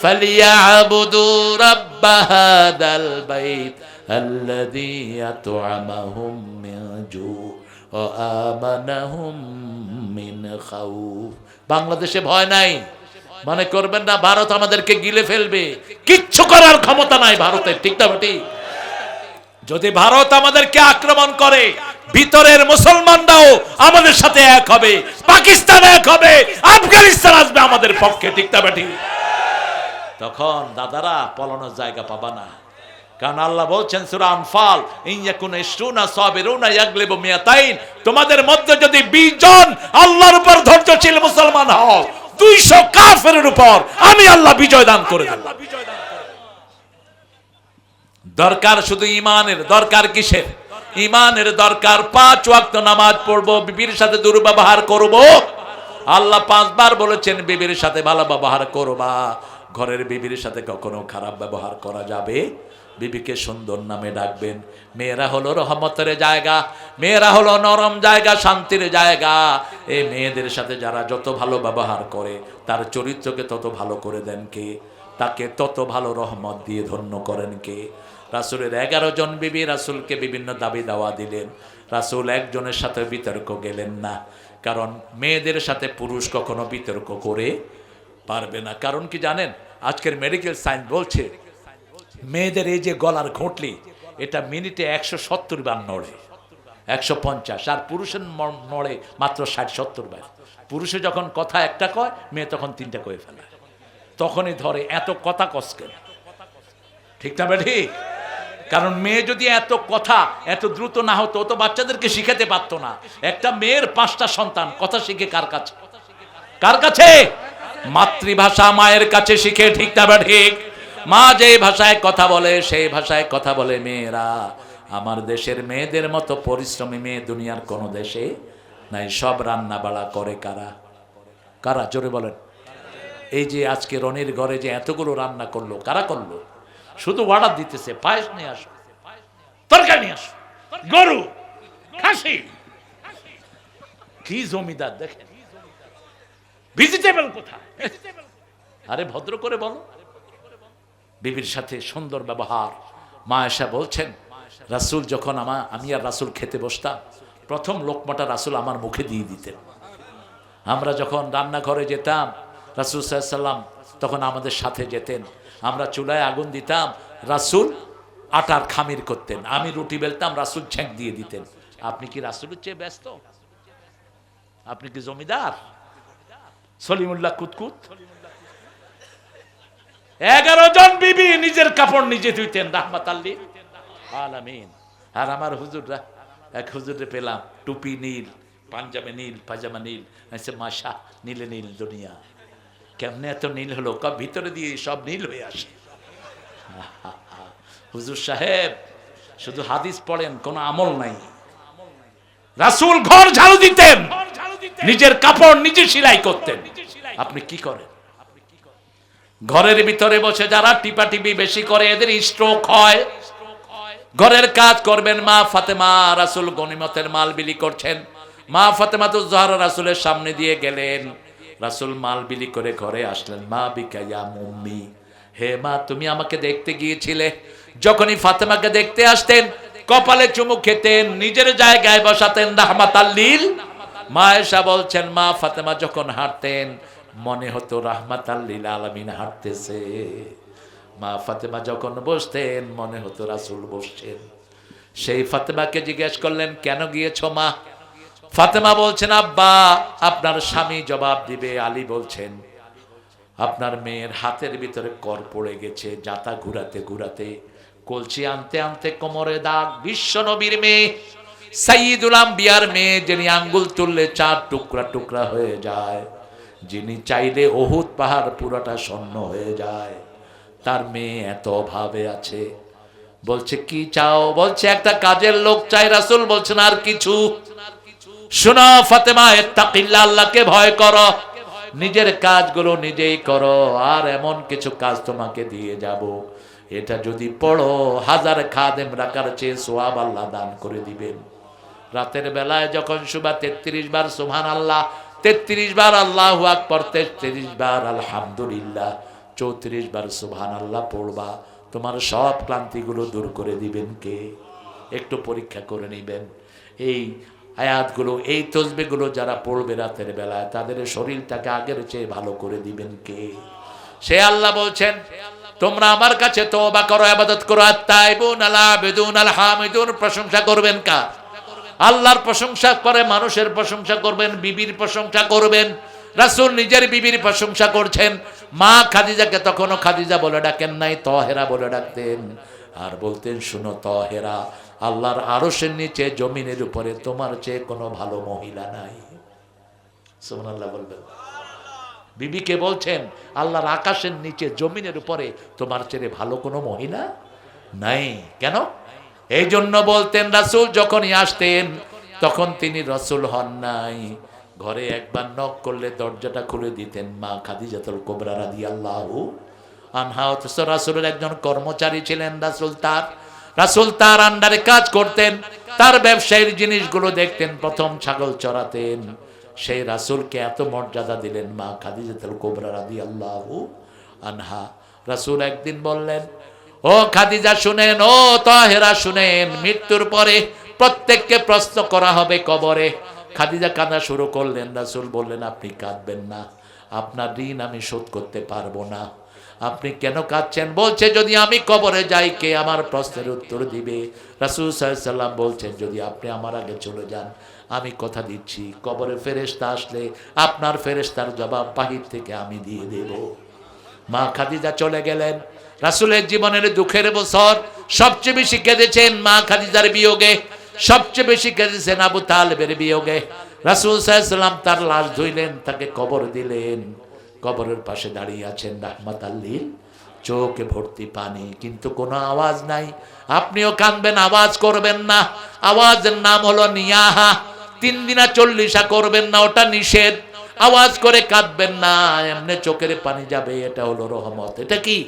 ফালিয়াবুদু রাব্ব হাদাল বাইত আল্লাযী আত'আমাহুম মিন জু ওয়া আমানাহুম মিন খাউফ। বাংলাদেশে ভয় নাই, মনে করবেন না ভারত আমাদেরকে গিলে ফেলবে। কিচ্ছু করার ক্ষমতা নাই ভারতের, ঠিক না ঠিক? যদি ভারত আমাদেরকে আক্রমণ করে ভিতরের মুসলমানরাও আমাদের সাথে এক হবে, পাকিস্তান এক হবে, আফগানিস্তান আসবে আমাদের পক্ষে, ঠিক না ঠিক? তখন দাদারা পলানোর জায়গা পাবা না। কারণ আল্লাহ বলছেন সূরা আনফাল, ইন ইশরুনা সাবিরুনা ইয়াগলিবু মিয়াতাইন, তোমাদের মধ্যে যদি 20 জন আল্লাহর উপর ধৈর্যশীল মুসলমান হও 200 কাফেরের উপর আমি আল্লাহ বিজয় দান করে দেব। দরকার শুধু ইমানের। দরকার কিসের? ইমানের দরকার। 5 ওয়াক্ত নামাজ পড়বো, বিবির সাথে দুর্ব্যবহার করব। আল্লাহ 5 বার বলেছেন বিবির সাথে ভালো ব্যবহার করবা। ঘরের বিবির সাথে কখনো খারাপ ব্যবহার করা যাবে? বিবিকে সুন্দর নামে ডাকবেন। মেয়েরা হলো রহমতের জায়গা, মেয়েরা হলো নরম জায়গা, শান্তির জায়গা। এই মেয়েদের সাথে যারা যত ভালো ব্যবহার করে তার চরিত্রকে তত ভালো করে দেন কে? তাকে তত ভালো রহমত দিয়ে ধন্য করেন কে? রাসূলের 11 জন বিবি রাসূলকে বিভিন্ন দাবি দাওয়া দিলেন। রাসূল একজনের সাথে বিতর্ক গেলেন না, কারণ মেয়েদের সাথে পুরুষ কখনো বিতর্ক করে পারবে না। কারণ কি জানেন? আজকের মেডিকেল সায়েন্স বলছে মেয়েদের এই যে গলার ঘোঁটলি, এটা মিনিটে 170 বার নড়ে, 150, আর পুরুষের নড়ে মাত্র 60-70 বার। পুরুষে যখন কথা একটা কয়, মেয়ে তখন 3টা কয়ে ফেলে, তখনই ধরে এত কথা কসকেন, ঠিক না ঠিক? কারণ মেয়ে যদি এত কথা এত দ্রুত না হতো তো বাচ্চাদেরকে শিখাতে পারতো না। একটা মেয়ের 5টা সন্তান, কথা শিখে কার কাছে? কার কাছে? মাতৃভাষা মায়ের কাছে শিখে, ঠিক না ঠিক? মা যে ভাষায় কথা বলে সেই ভাষায় কথা বলে মেয়েরা। আমার দেশের মেয়েদের মতো পরিশ্রমী মেয়ে দুনিয়ার কোন দেশে নাই। সব রান্না বাড়া করে কারা? কারা? জোরে বলেন। এই যে আজকে রনির ঘরে যে এতগুলো রান্না করলো, কারা করলো? শুধু অর্ডার দিতেছে, পায়েস নিয়ে আসো, তরকারি নিয়ে আসো, গরু, খাসি। কি জমিদার দেখেন, ভেজিটেবল কোথায়? আরে ভদ্র করে বলো। বিবির সাথে সুন্দর ব্যবহার। মা আয়েশা বলছেন রাসূল যখন আমি আর রাসূল খেতে বসতাম, প্রথম লোকমাটা রাসূল আমার মুখে দিয়ে দিতেন। আমরা যখন রান্নাঘরে যেতাম, রাসূল সাল্লাল্লাহু আলাইহি ওয়াসাল্লাম তখন আমাদের সাথে যেতেন। আমরা চুলায় আগুন দিতাম, রাসূল আটার খামির করতেন, আমি রুটি বেলতাম, রাসূল ছেঁক দিয়ে দিতেন। আপনি কি রাসূলের চেয়ে ব্যস্ত? আপনি কি জমিদার সলিমুল্লাহ কুতকুত? 11 জন বিবি নিজের কাপড় নিজে ধুইতেন রাহমাতাল লিল আলামিন। আর আমার হুজুররা, এক হুজুরে পেলাম টুপি নীল, পাঞ্জাবে নীল, পাজামা নীল, মাশা নীলে নীল দুনিয়া। কেমনে এত নীল হলো? ভিতরে দিয়ে সব নীল হয়ে আসে। হুজুর সাহেব শুধু হাদিস পড়েন, কোনো আমল নাই। রাসূল ঘর ঝাড়ু দিতেন, নিজের কাপড় নিজে সেলাই করতেন। আপনি কি করেন? ঘরের ভিতরে বসে যারা টিপাটিপি বেশি করে এদের স্ট্রোক হয়। ঘরের কাজ করবেন। মা ফাতেমা, রাসূল গনিমতের মাল বিলি করছেন, মা ফাতেমাতুজ জাহরা রাসূলের সামনে দিয়ে গেলেন। রাসূল মাল বিলি করে ঘরে আসলেন। মা বিকা ইয়া মুম্মি, হে মা তুমি আমাকে দেখতে গিয়েছিলে। যখনই ফাতেমাকে দেখতে আসতেন কপালে চুমু খেতেন, নিজের জায়গায় বসাতেন রাহমাতাল লিল। মা আয়েশা বলছেন, মা ফাতেমা যখন হাঁটতেন মনে হতো রাহমাতাল লিল আলামিন হাঁটতেছে। মা ফাতেমা যখন বসতেন মনে হতো রাসূল বসছেন। সেই ফাতেমাকে জিজ্ঞেস করলেন, কেন গিয়েছো মা? ফাতেমা বলছেন, আব্বা আপনার স্বামী জবাব দিবে। আলী বলছেন, আপনার মেয়ের হাতের ভিতরে কর পড়ে গেছে, জাতা ঘুরাতে ঘুরাতে, কলসি আনতে আনতে কোমরে দাগ। বিশ্ব নবীর মেয়ে, সাইয়্যিদুল আম্বিয়ার মেয়ে, যিনি আঙ্গুল তুললে 4 টুকরা টুকরা হয়ে যায়, যিনি চাইলে উহুদ পাহাড় পুরোটা স্বর্ণ হয়ে যায়, তার মেয়ে এত অভাবে আছে। বলছে কি চাও? বলছে একটা কাজের লোক চাই। রাসূল বলছেন আর কিছু? শোনো ফাতেমা, ইত্তাকিল্লাহ, আল্লাহকে ভয় করো, নিজের কাজগুলো নিজেই করো, আর এমন কিছু কাজ তোমাকে দিয়ে যাব, এটা যদি পড়ো 1000 খাদেম রাখার চেয়ে সওয়াব আল্লাহ দান করে দিবেন। রাতের বেলায় যখন শুবা 33 বার সুবহানাল্লাহ, 33 বার আল্লাহু আকবার, 33 বার আলহামদুলিল্লাহ, 34 বার সুবহানাল্লাহ পড়বা, তোমার সব ক্লান্তিগুলো দূর করে দিবেন কে? একটু পরীক্ষা করে নেবেন। এই আয়াতগুলো, এই তসবিহগুলো যারা পড়বে রাতের বেলায়, তাদের শরীরটাকে আগের চেয়ে ভালো করে দিবেন কে? সে আল্লাহ বলছেন, তোমরা আমার কাছে তওবা করো, ইবাদত করো। আত-তাইবুন আল-আবিদুন আল-হামিদুন, প্রশংসা করবেন কার? আল্লাহর প্রশংসা করে, মানুষের প্রশংসা করবেন, বিবির প্রশংসা করবেন। রাসূল নিজের বিবির প্রশংসা করছেন। মা খাদিজাকে তখনও খাদিজা বলে ডাকেন নাই, তহেরা বলে ডাকতেন। আর বলতেন, শুনো তহেরা, আল্লাহর আরশের নিচে জমিনের উপরে তোমার চেয়ে কোনো ভালো মহিলা নাই। সুবহানাল্লাহ বলবেন। বিবিকে বলছেন, আল্লাহর আকাশের নিচে জমিনের উপরে তোমার চেয়ে ভালো কোনো মহিলা নাই। কেন? এই জন্য বলতেন, রাসূল যখনই আসতেন তখন তিনি রাসূল হন নাই। ঘরে একবার নক করলে দরজাটা খুলে দিতেন মা খাদিজাতুল কুবরা রাদিয়াল্লাহু আনহা। অথচ রাসূলের একজন কর্মচারী ছিলেন, রাসূল তার আন্ডারে কাজ করতেন, তার ব্যবসায়ীর জিনিসগুলো দেখতেন, প্রথম ছাগল চড়াতেন। সেই রাসূলকে এত মর্যাদা দিলেন মা খাদিজাতুল কুবরা রাদিয়াল্লাহু আনহা। রাসূল একদিন বললেন, ও খাদিজা শুনেন, ও তাহেরা শুনেন, মৃত্যুর পরে প্রত্যেককে প্রশ্ন করা হবে কবরে। খাদিজা কাঁদা শুরু করলেন। রাসূল বললেন, আপনি কাঁদবেন না, আপনার ঋণ আমি শোধ করতে পারবো না। আপনি কেন কাঁদছেন? বলছে, যদি আমি কবরে যাই কে আমার প্রশ্নের উত্তর দিবে? রাসূল সাল্লাল্লাহু আলাইহি ওয়াসাল্লাম বলছেন, যদি আপনি আমার আগে চলে যান, আমি কথা দিচ্ছি কবরে ফেরেশতা আসলে আপনার ফেরেশতার জবাব বাহির থেকে আমি দিয়ে দেব। মা খাদিজা চলে গেলেন। রাসূলের জীবনের দুঃখের বছর, সবচেয়ে বেশি কেঁদেছেন মা খাদিজার বিয়োগে, সবচেয়ে বেশি কেঁদেছেন আবু তালেবের বিয়োগে। রাসূল সাল্লাল্লাহু আলাইহি ওয়াসাল্লাম তার লাশ ধুইলেন, তাকে কবর দিলেন। কবরের পাশে দাঁড়িয়ে আছেন রাহমাতাল লিল, চোখে ভর্তি পানি, কিন্তু কোনো আওয়াজ নাই। আপনিও কাঁদবেন, আওয়াজ করবেন না। আওয়াজের নাম হলো নিয়াহা। 3 দিনা 40 করবেন না, ওটা নিষেধ। আওয়াজ করে কাঁদবেন না, এমনি চোখের পানি যাবে, এটা হলো রহমত। এটা কি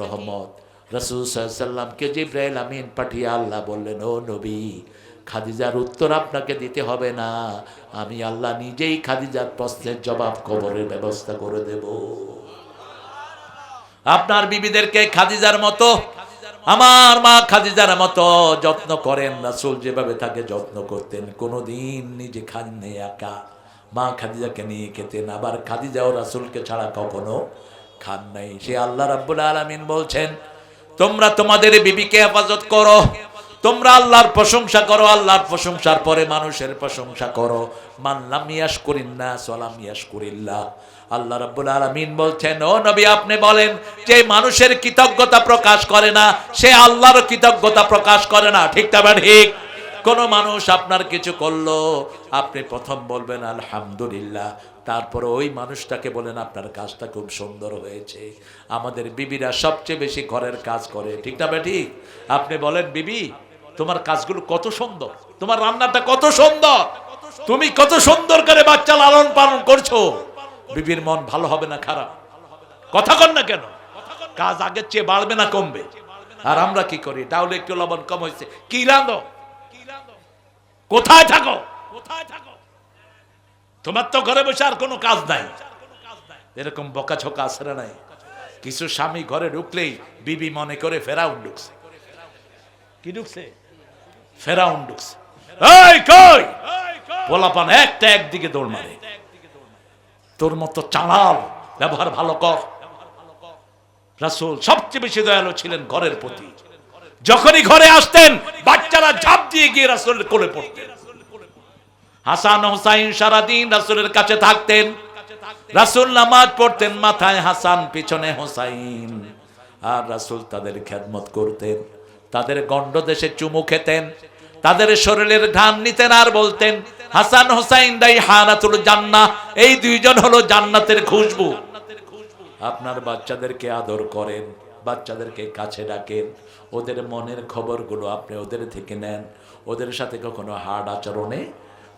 রহমত? রাসূল সাল্লাল্লাহু আলাইহি ওয়াসাল্লামকে জিবরাইল আমিন পাঠিয়ে আল্লাহ বললেন, ও নবী, খাদিজার উত্তর আপনাকে দিতে হবে না, আমি আল্লাহ নিজেই খাদিজার প্রশ্নের জবাব কবরের ব্যবস্থা করে দেব। আপনার বিবিদেরকে খাদিজার মতো আমার মা খাদিজার মতো যত্ন করেন। রাসূল যেভাবে তাকে যত্ন করতেন, কোনোদিন নিজে খাননি একা, মা খাদিজাকে নিয়ে খেতেন। আবার খাদিজাও রাসূলকে ছাড়া কখনো খান নাই। সে আল্লাহ রাব্বুল আলামিন বলছেন, তোমরা তোমাদের বিবিকে হেফাজত করো, তোমরা আল্লাহর প্রশংসা করো, আল্লাহর প্রশংসার পরে মানুষের প্রশংসা করো। মান লাম ইয়াশকুরিন নাস ওয়া লাম ইয়াশকুরিল্লাহ। আল্লাহ রাব্বুল আলামিন বলছেন, ও নবী আপনি বলেন, যে মানুষের কৃতজ্ঞতা প্রকাশ করে না সে আল্লাহর কৃতজ্ঞতা প্রকাশ করে না। ঠিক না ঠিক? কোন মানুষ আপনার কিছু করলো, আপনি প্রথম বলবেন আলহামদুলিল্লাহ, তারপরে ওই মানুষটাকে বলেন আপনার কাজটা খুব সুন্দর হয়েছে। আমাদের বিবিরা সবচেয়ে বেশি ঘরের কাজ করে। ঠিক না ঠিক? আপনি বলেন, বিবি তোমার কাজগুলো কত সুন্দর, তোমার রান্নাটা কত সুন্দর, তুমি কত সুন্দর করে বাচ্চা লালন পালন করছো। বিবির মন ভালো হবে না খারাপ? কথা কন না কেন? কাজ আগের চেয়ে বাড়বে না কমবে? আর আমরা কি করি, তাহলে একটু লবণ কম হয়েছে, কি রাঁধো, কোথায় থাকো, তোমার তো ঘরে বসে আর কোনো কাজ নাই। এরকম বকাঝকা আছে না নাই? কিছু স্বামী ঘরে ঢুকলেই বিবি মনে করে ফেরাউন ঢুকছে। কি ঢুকছে? ফেরাউন ঢুকছে। এই কই পোলাপান একটা একদিকে দৌড় মারে, তোর মতো চালাল, ব্যবহার ভালো কর। রাসূল সবচেয়ে বেশি দয়ালু ছিলেন ঘরের প্রতি। যখনই ঘরে আসতেন বাচ্চারা ঝাঁপ দিয়ে গিয়ে রাসূলের কোলে পড়তেন। হাসান হুসাইন সারাদিন রাসূলের কাছে থাকতেন। রাসূল নামাজ পড়তেন, মাথায় হাসান পিছনে হুসাইন, আর রাসূল তাদের খেদমত করতেন। তাদের গণ্ডদেশে চুমু খেতেন, তাদের শরীরের ঘ্রাণ নিতেন আর বলতেন, হাসান হুসাইন রাইহানাতুল জান্নাহ, এই দুইজন হলো জান্নাতের খুশবু। আপনার বাচ্চাদেরকে আদর করেন, বাচ্চাদেরকে কাছে ডাকেন, ওদের মনের খবরগুলো আপনি ওদের থেকে নেন, ওদের সাথে কখনো হার্ড আচরণে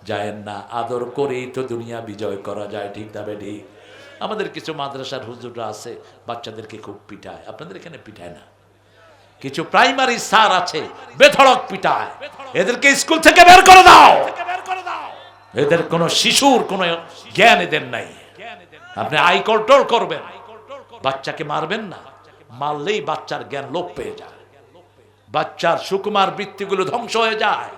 যায়েন না। আদর করেই তো দুনিয়া বিজয় করা যায়। ঠিক না বেটি? আমাদের কিছু মাদ্রাসার হুজুররা আছে বাচ্চাদেরকে খুব পিটায়, আপনাদের এখানে পিটায় না। কিছু প্রাইমারি স্যার আছে বেধড়ক পিটায়, এদেরকে স্কুল থেকে বের করে দাও। এদের কোনো শিশুর কোনো জ্ঞান এদের নাই। আপনি আই কন্ট্রোল করবেন, বাচ্চাকে মারবেন না। মারলেই বাচ্চার জ্ঞান লোপ পেয়ে যায়, বাচ্চার সুকুমার বৃত্তিগুলো ধ্বংস হয়ে যায়।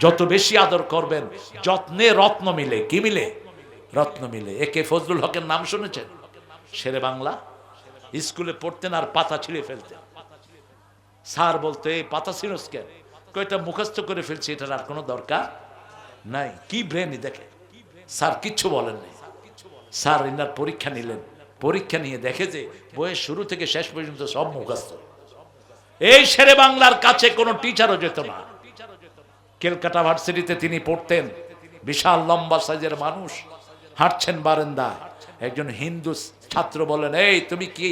যত বেশি আদর করবেন, যত্নে রত্ন মিলে। কি মিলে? রত্ন মিলে। একে ফজলুল হকের নাম শুনেছেন? শেরে বাংলা। স্কুলে পড়তেন আর পাতা ছিঁড়ে ফেলতেন। স্যার বলতো, এই পাতা ছিঁড়স কেন? কয়টা মুখস্থ করে ফেলছি, এটার আর কোনো দরকার নাই। কি ব্রেনই দেখে। স্যার কিচ্ছু বলেন নাই। স্যার এনার পরীক্ষা নিলেন, পরীক্ষা নিয়ে দেখে যে বইয়ের শুরু থেকে শেষ পর্যন্ত সব মুখস্থ। এই শেরে বাংলার কাছে কোনো টিচারও যেত না। ক্যালকাটা ভার্সিটিতে তিনি পড়তেন, বিশাল লম্বা সাইজের মানুষ, হাঁটছেন বারান্দায়। একজন হিন্দু ছাত্র বলেন, এই তুমি কি,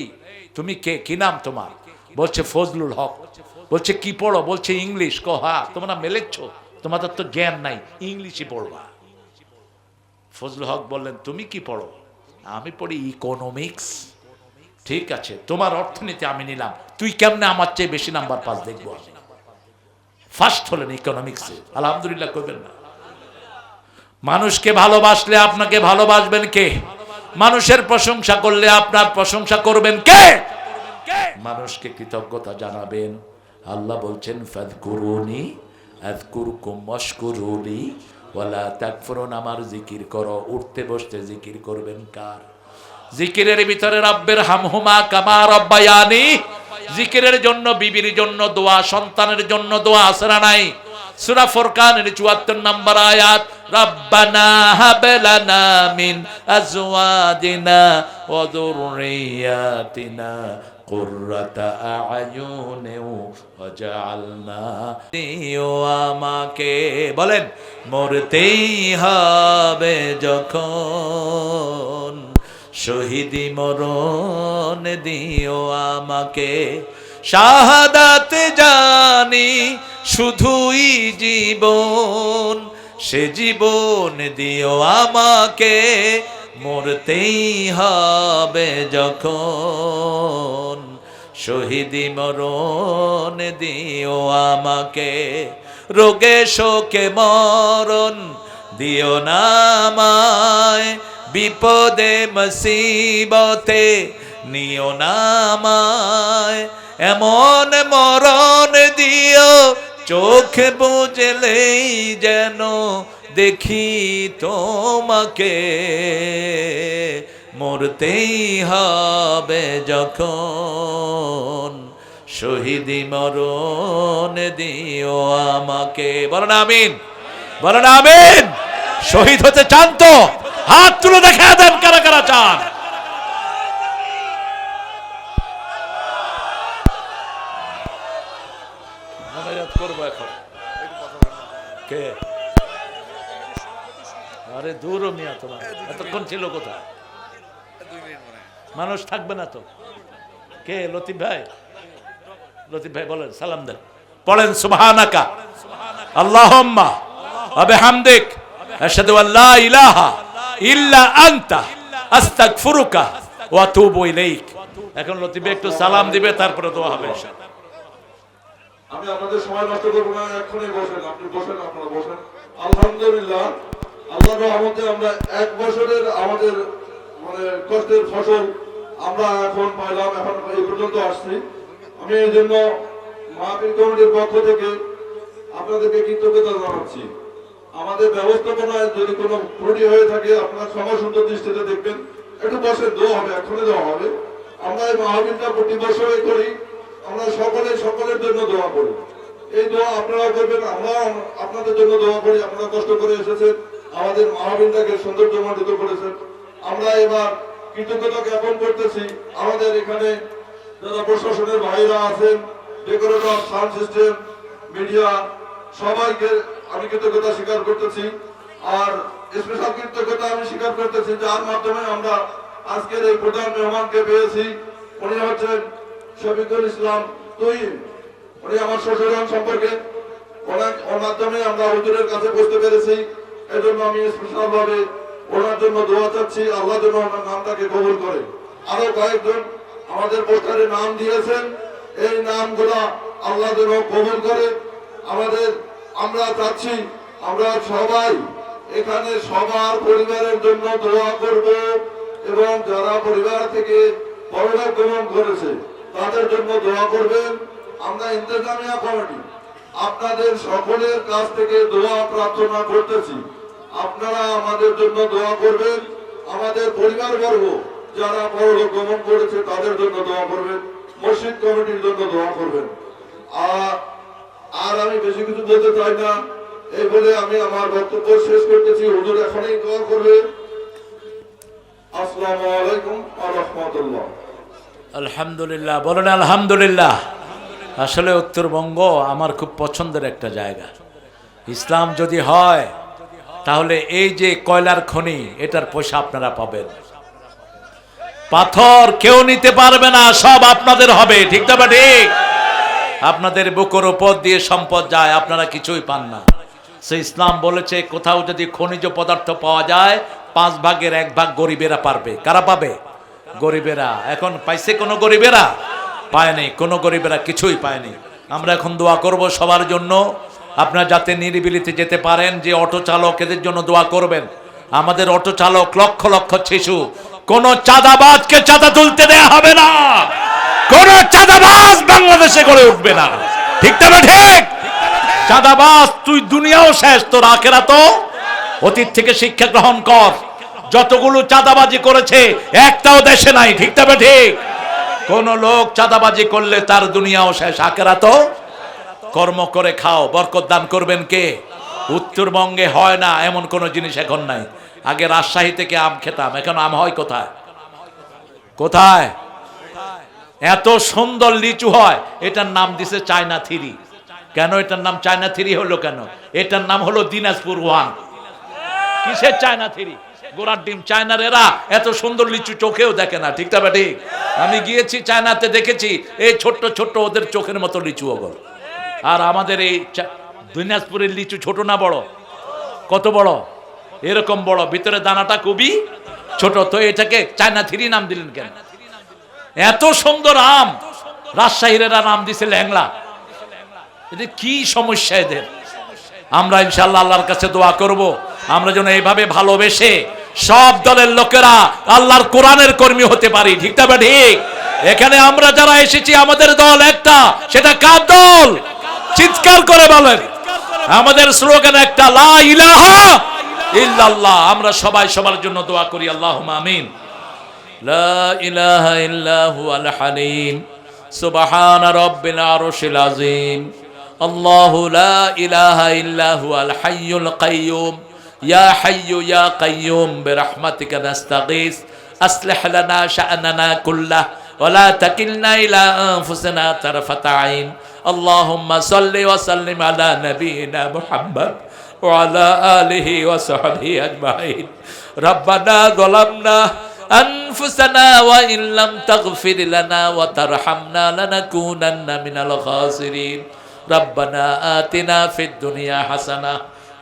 তুমি কে, কি নাম তোমার? বলছে ফজলুল হক। বলছে কি পড়ো? বলছে ইংলিশ। হ্যাঁ, তোমরা মেলেচ্ছ, তোমাদের তো জ্ঞান নাই, ইংলিশই পড়বা। ফজলুল হক বললেন, তুমি কি পড়ো? আমি পড়ি ইকোনমিক্স। ঠিক আছে, তোমার অর্থনীতি আমি নিলাম, তুই কেমনে আমার চেয়ে বেশি নাম্বার পাস দেখবো আমি। ফার্স্ট হলেন ইকোনমিক্সে। আলহামদুলিল্লাহ করবেন না? মানুষকে ভালোবাসলে আপনাকে ভালোবাসবেন কে? মানুষের প্রশংসা করলে আপনার প্রশংসা করবেন কে? মানুষকে কৃতজ্ঞতা জানাবেন। আল্লাহ বলছেন, ফাযকুরুনি আযকুরকুম ওয়াশকুরুলি ওয়ালা তাকফুরুন। আমার জিকির করো। উঠতে বসতে জিকির করবেন কার? জিকিরের ভিতরে রব্বের হামহুমা কামা রব্বায়ানি। জিকিরের জন্য, বিবির জন্য দোয়া, সন্তানের জন্য দোয়া আছে না নাই? সূরা ফুরকানের ৭৪ নম্বর আয়াত, রব্বানা হাব লানা মিন আজওয়াজিনা ওয়া যুররিয়াতিনা কুররাতা আ'য়ুনি ওয়াজআলনা। দিও আমাকে, বলেন, মরতেই হবে যখন, শহীদি মরণ দিও আমাকে। শাহাদাত জানি শুধুই জীবন, সে জীবন দিও আমাকে, মরতেই হবে যখন, শহীদি মরণ দিও আমাকে। রোগে শোকে মরণ দিও না আমায়, বিপদে মুসিবতে নিও না আমায়, এমন মরণ দিও চোখ বুঝলেই যেন দেখি তোমাকে, মরতেই হবে যখন শহীদি মরণ দিও আমাকে। বলেন আমিন, বলেন আমিন। শহীদ হতে চান তো হাত তুলে দেখা দেন কারা কারা চান। করবো এখন কে? আরে দূর মিয়া, তোমার এতক্ষণ ছিল কোথায়? মানুষ থাকবে না তো। কে? লতিফ ভাই, লতিফ ভাই বলেন, সালাম দেন, পড়েন সুবহানাকা আল্লাহুম্মা ওয়া বিহামদিক আশহাদু আল্লা ইলাহা ইল্লা আনতা আস্তাগফিরুকা ওয়া আতুবু ইলাইক। এখন লতিফ ভাই একটু সালাম দিবে, তারপরে দোয়া হবে ইনশাআল্লাহ। আমি আপনাদের সময় নষ্ট করবো না, এক্ষুনি বসেন, আপনি বসেন, আপনারা বসেন। আলহামদুলিল্লাহ, আল্লাহর রহমতে আমরা 1 বছরের আমাদের মানে কষ্টের ফসল আমরা এখন পাইলাম, এখন এই পর্যন্ত আসছি। আমি এই জন্য মাহফিল কমিটির পক্ষ থেকে আপনাদেরকে কৃতজ্ঞতা জানাচ্ছি। আমাদের ব্যবস্থাপনায় যদি কোনো ত্রুটি হয়ে থাকে আপনারা ক্ষমা সুন্দর দৃষ্টিতে দেখবেন। একটু বসেন, দোয়া হবে, এক্ষুনি দেওয়া হবে। আমরা এই মাহফিলটা প্রতি বছরই করি, আমরা সকলের জন্য দোয়া করি। এই দোয়া আপনারা করবেন, আমরা আপনাদের জন্য দোয়া করি। আপনারা কষ্ট করে এসেছেন, আমাদের মাহফিলটাকে সৌন্দর্যমণ্ডিত করেছেন। আমরা এবার কৃতজ্ঞতা জ্ঞাপন করতেছি আমাদের এখানে যারা প্রশাসনের ভাইরা আছেন, ডেকোরেটর, সাউন্ড সিস্টেম, মিডিয়া, সবাইকে আমি কৃতজ্ঞতা স্বীকার করতেছি। আর স্পেশাল কৃতজ্ঞতা আমি স্বীকার করতেছি যার মাধ্যমে আমরা আজকের এই প্রধান মেহমানকে পেয়েছি। উনি হচ্ছেন শফিকুল ইসলাম তুহিন। উনি আমার শ্বশুর সম্পর্কে, ওনার মাধ্যমে আমরা হুজুরের কাছে বসতে পেরেছি। এই জন্য আমি স্পেশাল ভাবে ওনার জন্য দোয়া চাচ্ছি, আল্লাহ যেন ওনার নামটাকে কবুল করে। আরো কয়েকজন আমাদের পোস্টারে নাম দিয়েছেন, এই নামগুলা আল্লাহ যেন কবুল করে। আমরা চাচ্ছি আমরা সবাই এখানে সবার পরিবারের জন্য দোয়া করব, এবং যারা পরিবার থেকে পরলোক গমন করেছে তাদের জন্য দোয়া করবেন। আমরা ইন্তেজামিয়া কমিটি আপনাদের সকলের কাছ থেকে দোয়া প্রার্থনা করতেছি, আপনারা আমাদের জন্য দোয়া করবেন। আমাদের পরিবারবর্গ যারা পরলোক গমন করেছে তাদের জন্য দোয়া করবেন, মসজিদ কমিটির জন্য দোয়া করবেন। আর আমি বেশি কিছু বলতে চাই না, এই বলে আমি আমার বক্তব্য শেষ করতেছি। হুজুর এখনই দোয়া করবে। আসসালামু আলাইকুম ওয়া রাহমাতুল্লাহ। আলহামদুলিল্লাহ, বলেন আলহামদুলিল্লাহ। আসলে উত্তরবঙ্গ আমার খুব পছন্দের একটা জায়গা। ইসলাম যদি হয় তাহলে এই যে কয়লার খনি, এটার পয়সা আপনারা পাবেন। পাথর কেউ নিতে পারবে না, সব আপনাদের হবে, ঠিক না? ঠিক। আপনাদের বুকের উপর দিয়ে সম্পদ যায়, আপনারা কিছুই পান না। সে ইসলাম বলেছে কোথাও যদি খনিজ পদার্থ পাওয়া যায় 5 ভাগের 1 ভাগ গরিবেরা পারবে। কারা পাবে? গরিবেরা। এখন পাইছে কোনো গরিবেরা? পায়নি, কোনো গরিবেরা কিছুই পায়নি। আমরা এখন দোয়া করব সবার জন্য, আপনারা যাতে নিরিবিলিতে যেতে পারেন। যে অটো চালক, এদের জন্য দোয়া করবেন। আমাদের অটো চালক লক্ষ লক্ষ শিশু, কোন চাঁদাবাজকে চাঁদা তুলতে দেয়া হবে না, কোন চাঁদাবাজ বাংলাদেশে গড়ে উঠবে না, ঠিক না? ঠিক। চাঁদাবাজ তুই দুনিয়াও শেষ, তোর আখিরাতও। অতীত থেকে শিক্ষা গ্রহণ কর। যতগুলো চাঁদাবাজি করেছে একটাও দেশে নাই, ঠিক না? ঠিক। কোন লোক চাঁদাবাজি করলে তার দুনিয়াও শেষ, আখিরাতও। কর্ম করে খাও, বরকত দান করবেন কে? উত্তরবঙ্গে হয় না এমন কোন জিনিস এখন নাই। আগে রাজশাহী থেকে আম খেতাম, এখন আম হয় কোথায়? কোথায়? এত সুন্দর লিচু হয়, এটার নাম দিছে চায়না 3। কেন এটার নাম চায়না 3 হলো কেন? এটার নাম হলো দিনাজপুর 1। কিসের চায়না 3? গোড়ার ডিম। চায়নার এরা এত সুন্দর লিচু চোখেও দেখে না, ঠিক না? ঠিক। আমি গিয়েছি চায়নাতে, দেখেছি এই ছোট্ট ছোট্ট ওদের চোখের মতো লিচু ওগর। আর আমাদের এই দিনাজপুরের লিচু ছোট না বড়? কত বড়? এরকম বড়, ভিতরে দানাটা খুবই ছোট। তো এটাকে চায়না 3 নাম দিলেন কেন? এত সুন্দর আম, রাজশাহীর নাম দিছে ল্যাংলা। এদের কি সমস্যা এদের? আমরা ইনশাআল্লাহ আল্লাহর কাছে দোয়া করব, আমরা যেন এইভাবে ভালোবেসে সব দলের লোকেরা আল্লাহর কোরআনের কর্মী হতে পারি, ঠিক না? ঠিক। এখানে আমরা যারা এসেছি আমাদের দল একটা, সেটা কার দল? চিৎকার করে বলেন। আমাদের স্লোগান একটা, লা ইলাহা ইল্লাল্লাহ। আমরা সবাই সবার জন্য দোয়া করি, আল্লাহুম্মা আমিন। লা ইলাহা ইল্লা হুয়াল হালিম সুবহানা রাব্বিল আরশিল আযীম। আল্লাহু লা ইলাহা ইল্লা হুয়াল হাইয়ুল কাইয়্যুম ইয়া হাইয়্যু ইয়া কাইয়্যুম বিরহমাতিকা নাস্তাগীস আসলিহ লানা শা'নানা কুল্লাহ ওয়া লা তাকিলনা ইলা আনফুসিনা তারফাতা আইন। আল্লাহুম্মা সাল্লি ওয়া সাল্লিম আলা নাবিয়িনা মুহাম্মদ ওয়া আলা আলিহি ওয়া সাহবিহি আজমাইন। রব্বানা যালামনা أنفسنا وإن لم تغفر لنا وترحمنا لنكونن من الخاسرين ربنا آتنا في الدنيا حسنة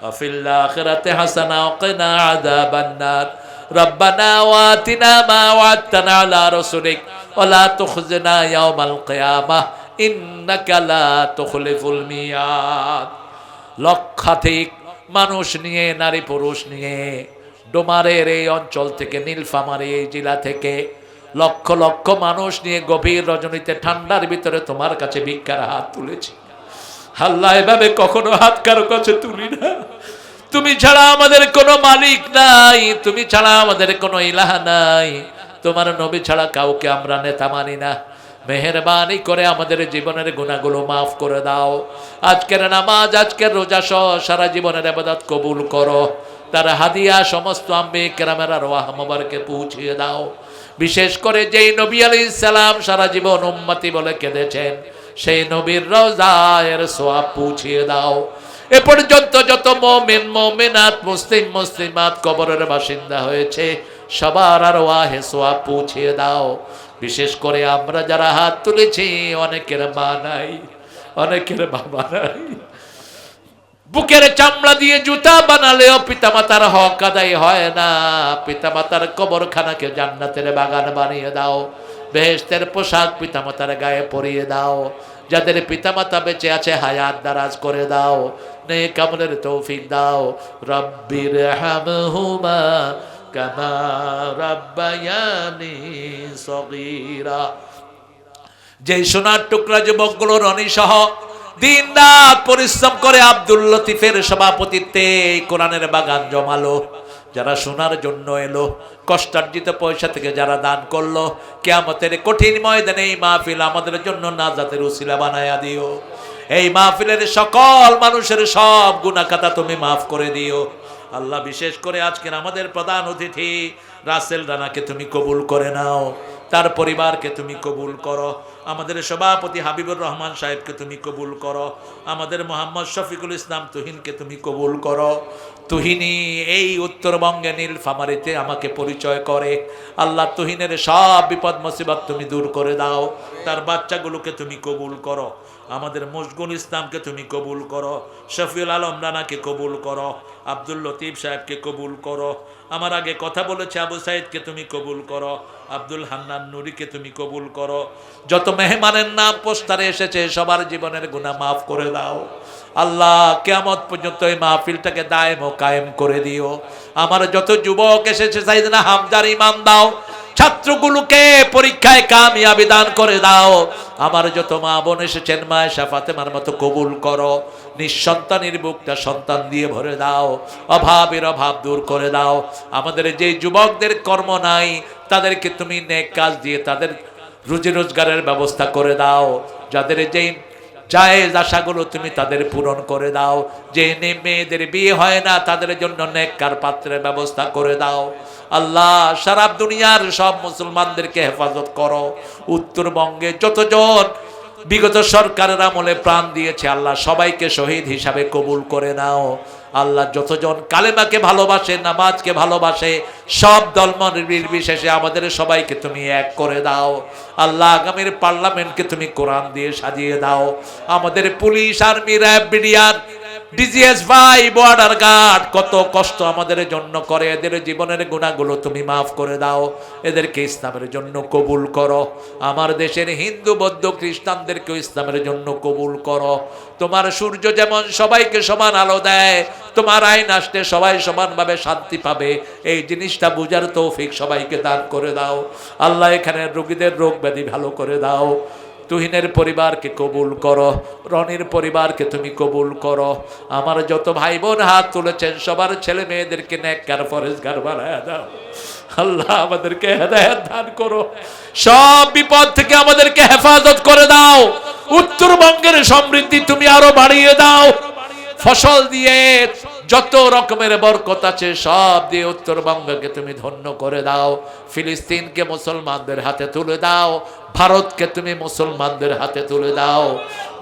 وفي الآخرة حسنة وقنا عذاب النار ربنا وآتنا ما وعدتنا على رسلك ولا تخزنا يوم القيامة إنك لا تخلف الميعاد লক্ষাধিক মানুষ নিয়ে, নারী পুরুষ নিয়ে ডোমারের এই অঞ্চল থেকে, নীলফামারী এই জেলা থেকে লক্ষ লক্ষ মানুষ নিয়ে গভীর রজনীতে ঠান্ডার ভিতরে তোমার কাছে ভিক্ষার হাত তুলেছি। আল্লাহ, এভাবে কখনো হাত কারো কাছে তুলি না। তুমি ছাড়া আমাদের কোনো মালিক নাই, তুমি ছাড়া আমাদের কোনো ইলাহা নাই, তোমার নবী ছাড়া কাউকে আমরা নেতা মানি না। মেহেরবানি করে আমাদের জীবনের গুনাহগুলো মাফ করে দাও। আজকের নামাজ, আজকের রোজা সহ সারা জীবনের ইবাদত কবুল করো। তার হাদিয়া সমস্ত আম্বিয়া কেরামের আরওয়াহ মুবারকে পৌঁছিয়ে দাও। বিশেষ করে যেই নবী আলাইহিস সালাম সারা জীবন উম্মতি বলে কেঁদেছেন, সেই নবীর রওজায়ের সওয়াব পৌঁছিয়ে দাও। এ পর্যন্ত যত মুমিন মুমিনাত, মুসলিম মুসলিমাত কবরের বাসিন্দা হয়েছে, সবার আরওয়াহে সওয়াব পৌঁছিয়ে দাও। বিশেষ করে আমরা যারা হাত তুলেছি, অনেকের মা নাই, অনেকের বাবা নাই, বুকের চামড়া দিয়ে জুতা বানালেও পিতামাতার হক আদায় হয় না। পিতামাতার কবরখানাকে জান্নাতের বাগান বানিয়ে দাও। বেহেশতের পোশাক পিতামাতার গায়ে পরিয়ে দাও। যাদের পিতামাতা বেঁচে আছে হায়াত দারাজ করে দাও, নেক আমলের তৌফিক দাও। রব্বির হামহুমা কামা রাব্বায়ানি সগীরা। যে সোনার টুকরা যুবকগুলো রনি সহ দিন রাত পরিশ্রম করে আব্দুল লতিফের সভাপতিত্বে কোরআনের বাগান জমালো, যারা শোনার জন্য এলো, কষ্টার্জিত পয়সা থেকে যারা দান করলো, কিয়ামতের কঠিন ময়দানে এই মাহফিল আমাদের জন্য নাজাতের উসিলা বানায়া দিও। এই মাহফিলের সকল মানুষের সব গুনাহ খাতা তুমি মাফ করে দিও। আল্লাহ, বিশেষ করে আজকের আমাদের প্রধান অতিথি রাসেল রানাকে তুমি কবুল করে নাও, তার পরিবারকে তুমি কবুল করো। আমাদের সভাপতি হাবিবুর রহমান সাহেবকে তুমি কবুল করো। আমাদের মোহাম্মদ শফিকুল ইসলাম তুহিনকে তুমি কবুল করো। তুহিনী এই উত্তরবঙ্গে নীলফামারীতে আমাকে পরিচয় করে। আল্লাহ, তুহিনের সব বিপদ মুসিবত তুমি দূর করে দাও। তার বাচ্চাগুলোকে তুমি কবুল করো। আমাদের মুশগুল ইসলামকে তুমি কবুল করো। শফিউল আলম রানাকে কবুল করো। আব্দুল লতিফ সাহেবকে কবুল করো। আমার আগে কথা বলেছে আবু সাইদকে তুমি কবুল করো। আব্দুল হান্নান নুরিকে তুমি কবুল করো। যত মেহমানের নাম পোস্টারে এসেছে সবার জীবনের গুনাহ মাফ করে দাও। আল্লাহ, কিয়ামত পর্যন্ত এই মাহফিলটাকে দায়েম ও কায়েম করে দিও। আমার যত যুবক এসেছে সাইয়েদনা হামজার ঈমান দাও। ছাত্রগুলোকে পরীক্ষায় কামিয়াবি দান করে দাও। আমার যত মা বোন এসেছেন মায়েশা ফাতেমার মতো কবুল করো। নিঃসন্তানের বুকটা সন্তান দিয়ে ভরে দাও। অভাবের অভাব দূর করে দাও। আমাদের যে যুবকদের কর্ম নাই, তাদেরকে তুমি নেক কাজ দিয়ে তাদের রুজি রোজগারের ব্যবস্থা করে দাও। যাদের যেই জায়েজ আশাগুলো তুমি তাদের পূরণ করে দাও। যে মেয়েদের বিয়ে হয় না, তাদের জন্য নেককার পাত্রের ব্যবস্থা করে দাও। আল্লাহ, সারা দুনিয়ার সব মুসলমানদেরকে হেফাজত করো। উত্তরবঙ্গে যতজন বিগত সরকারের আমলে প্রাণ দিয়েছে, আল্লাহ সবাইকে শহীদ হিসাবে কবুল করে নাও। আল্লাহ, যতজন কালেমাকে ভালোবাসে, নামাজকে ভালোবাসে, সব ধর্মের নির্বিশেষে আমাদের সবাইকে তুমি এক করে দাও। আল্লাহ, আগামীর পার্লামেন্টকে তুমি কোরআন দিয়ে সাজিয়ে দাও। আমাদের police, army, RAB, BDR, DGS ভাই, বর্ডার গার্ড কত কষ্ট আমাদের জন্য করে। এদের জীবনের গুনাহগুলো তুমি মাফ করে দাও। এদেরকে ইসলামের জন্য কবুল করো। আমার দেশের হিন্দু, বৌদ্ধ, খ্রিস্টানদেরকেও ইসলামের জন্য কবুল করো। তোমার সূর্য যেমন সবাইকে সমান আলো দেয়, তোমার আইন আসতে সবাই সমানভাবে শান্তি পাবে, এই জিনিসটা বুঝার তৌফিক সবাইকে দান করে দাও। আল্লাহ এখানে রোগীদের রোগ ব্যাধি ভালো করে দাও। তুহিনের পরিবারকে কবুল করো, রনির পরিবারকে তুমি কবুল করো। আমার যত ভাই বোন হাত তুলেছেন সবার ছেলে মেয়েদেরকে নেককার ফরেজগার বানায়া দাও। আল্লাহ আমাদেরকে হেদায়েত দান করো, সব বিপদ থেকে আমাদেরকে হেফাজত করে দাও। উত্তরবঙ্গের সমৃদ্ধি তুমি আরো বাড়িয়ে দাও, ফসল দিয়ে যত রকমের বরকত আছে সব দিয়ে উত্তরবঙ্গকে তুমি ধন্য করে দাও। ফিলিস্তিনকে মুসলমানদের হাতে তুলে দাও, ভারতকে তুমি মুসলমানদের হাতে তুলে দাও।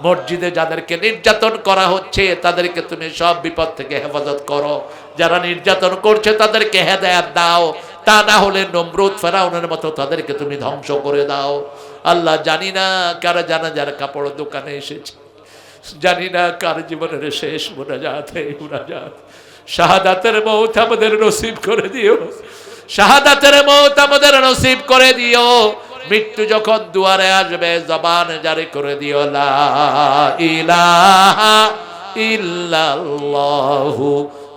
মসজিদে যাদেরকে নির্যাতন করা হচ্ছে তাদেরকে তুমি সব বিপদ থেকে হেফাজত করো, যারা নির্যাতন করছে তাদেরকে হেদায়েত দাও, তা না হলে নমরুদ ফেরাউনের মতো তাদেরকে তুমি ধ্বংস করে দাও। আল্লাহ জানি না কারা জানাজার কাপড় দোকানে এসেছে, জানি না কার জীবনের শেষ মুনাজাত এই মুনাজাত। শাহাদাতের মওত আমাদের নসিব করে দিও, শাহাদাতের মওত আমাদের নসিব করে দিও। মৃত্যু যখন দুয়ারে আসবে জবান জারি করে দিও লা ইলাহা ইল্লাল্লাহু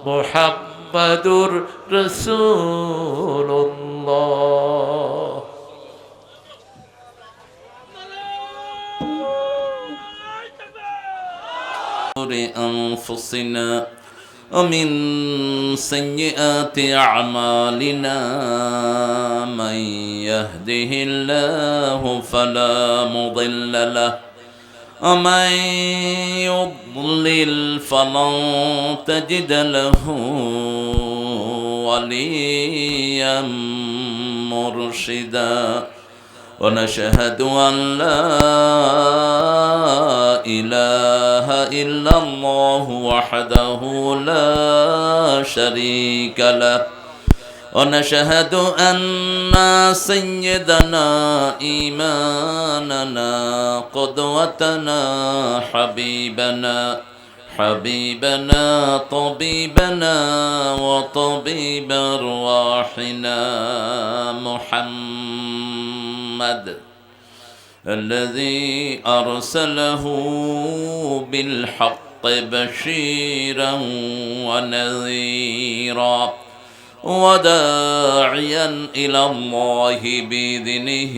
মুহাম্মাদুর রাসূলুল্লাহ। أنفسنا ومن سيئات أعمالنا من يهده الله فلا مضل له ومن يضلل فلن تجد له وليا مرشدا ونشهد أن لا إله إلا الله وحده لا شريك له ونشهد أن سيدنا إيماننا قدوتنا حبيبنا طبيبنا وطبيب أرواحنا محمد الذي أرسله بالحق بشيرا ونذيرا وداعيا إلى الله بإذنه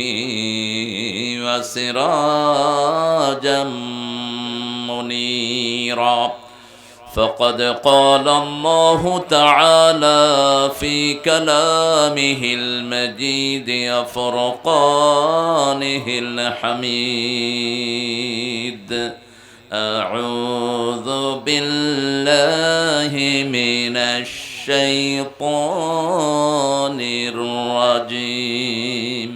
وسراجا منيرا فقد قال الله تعالى في كلامه المجيد وفرقانه الحميد أعوذ بالله من الشيطان الرجيم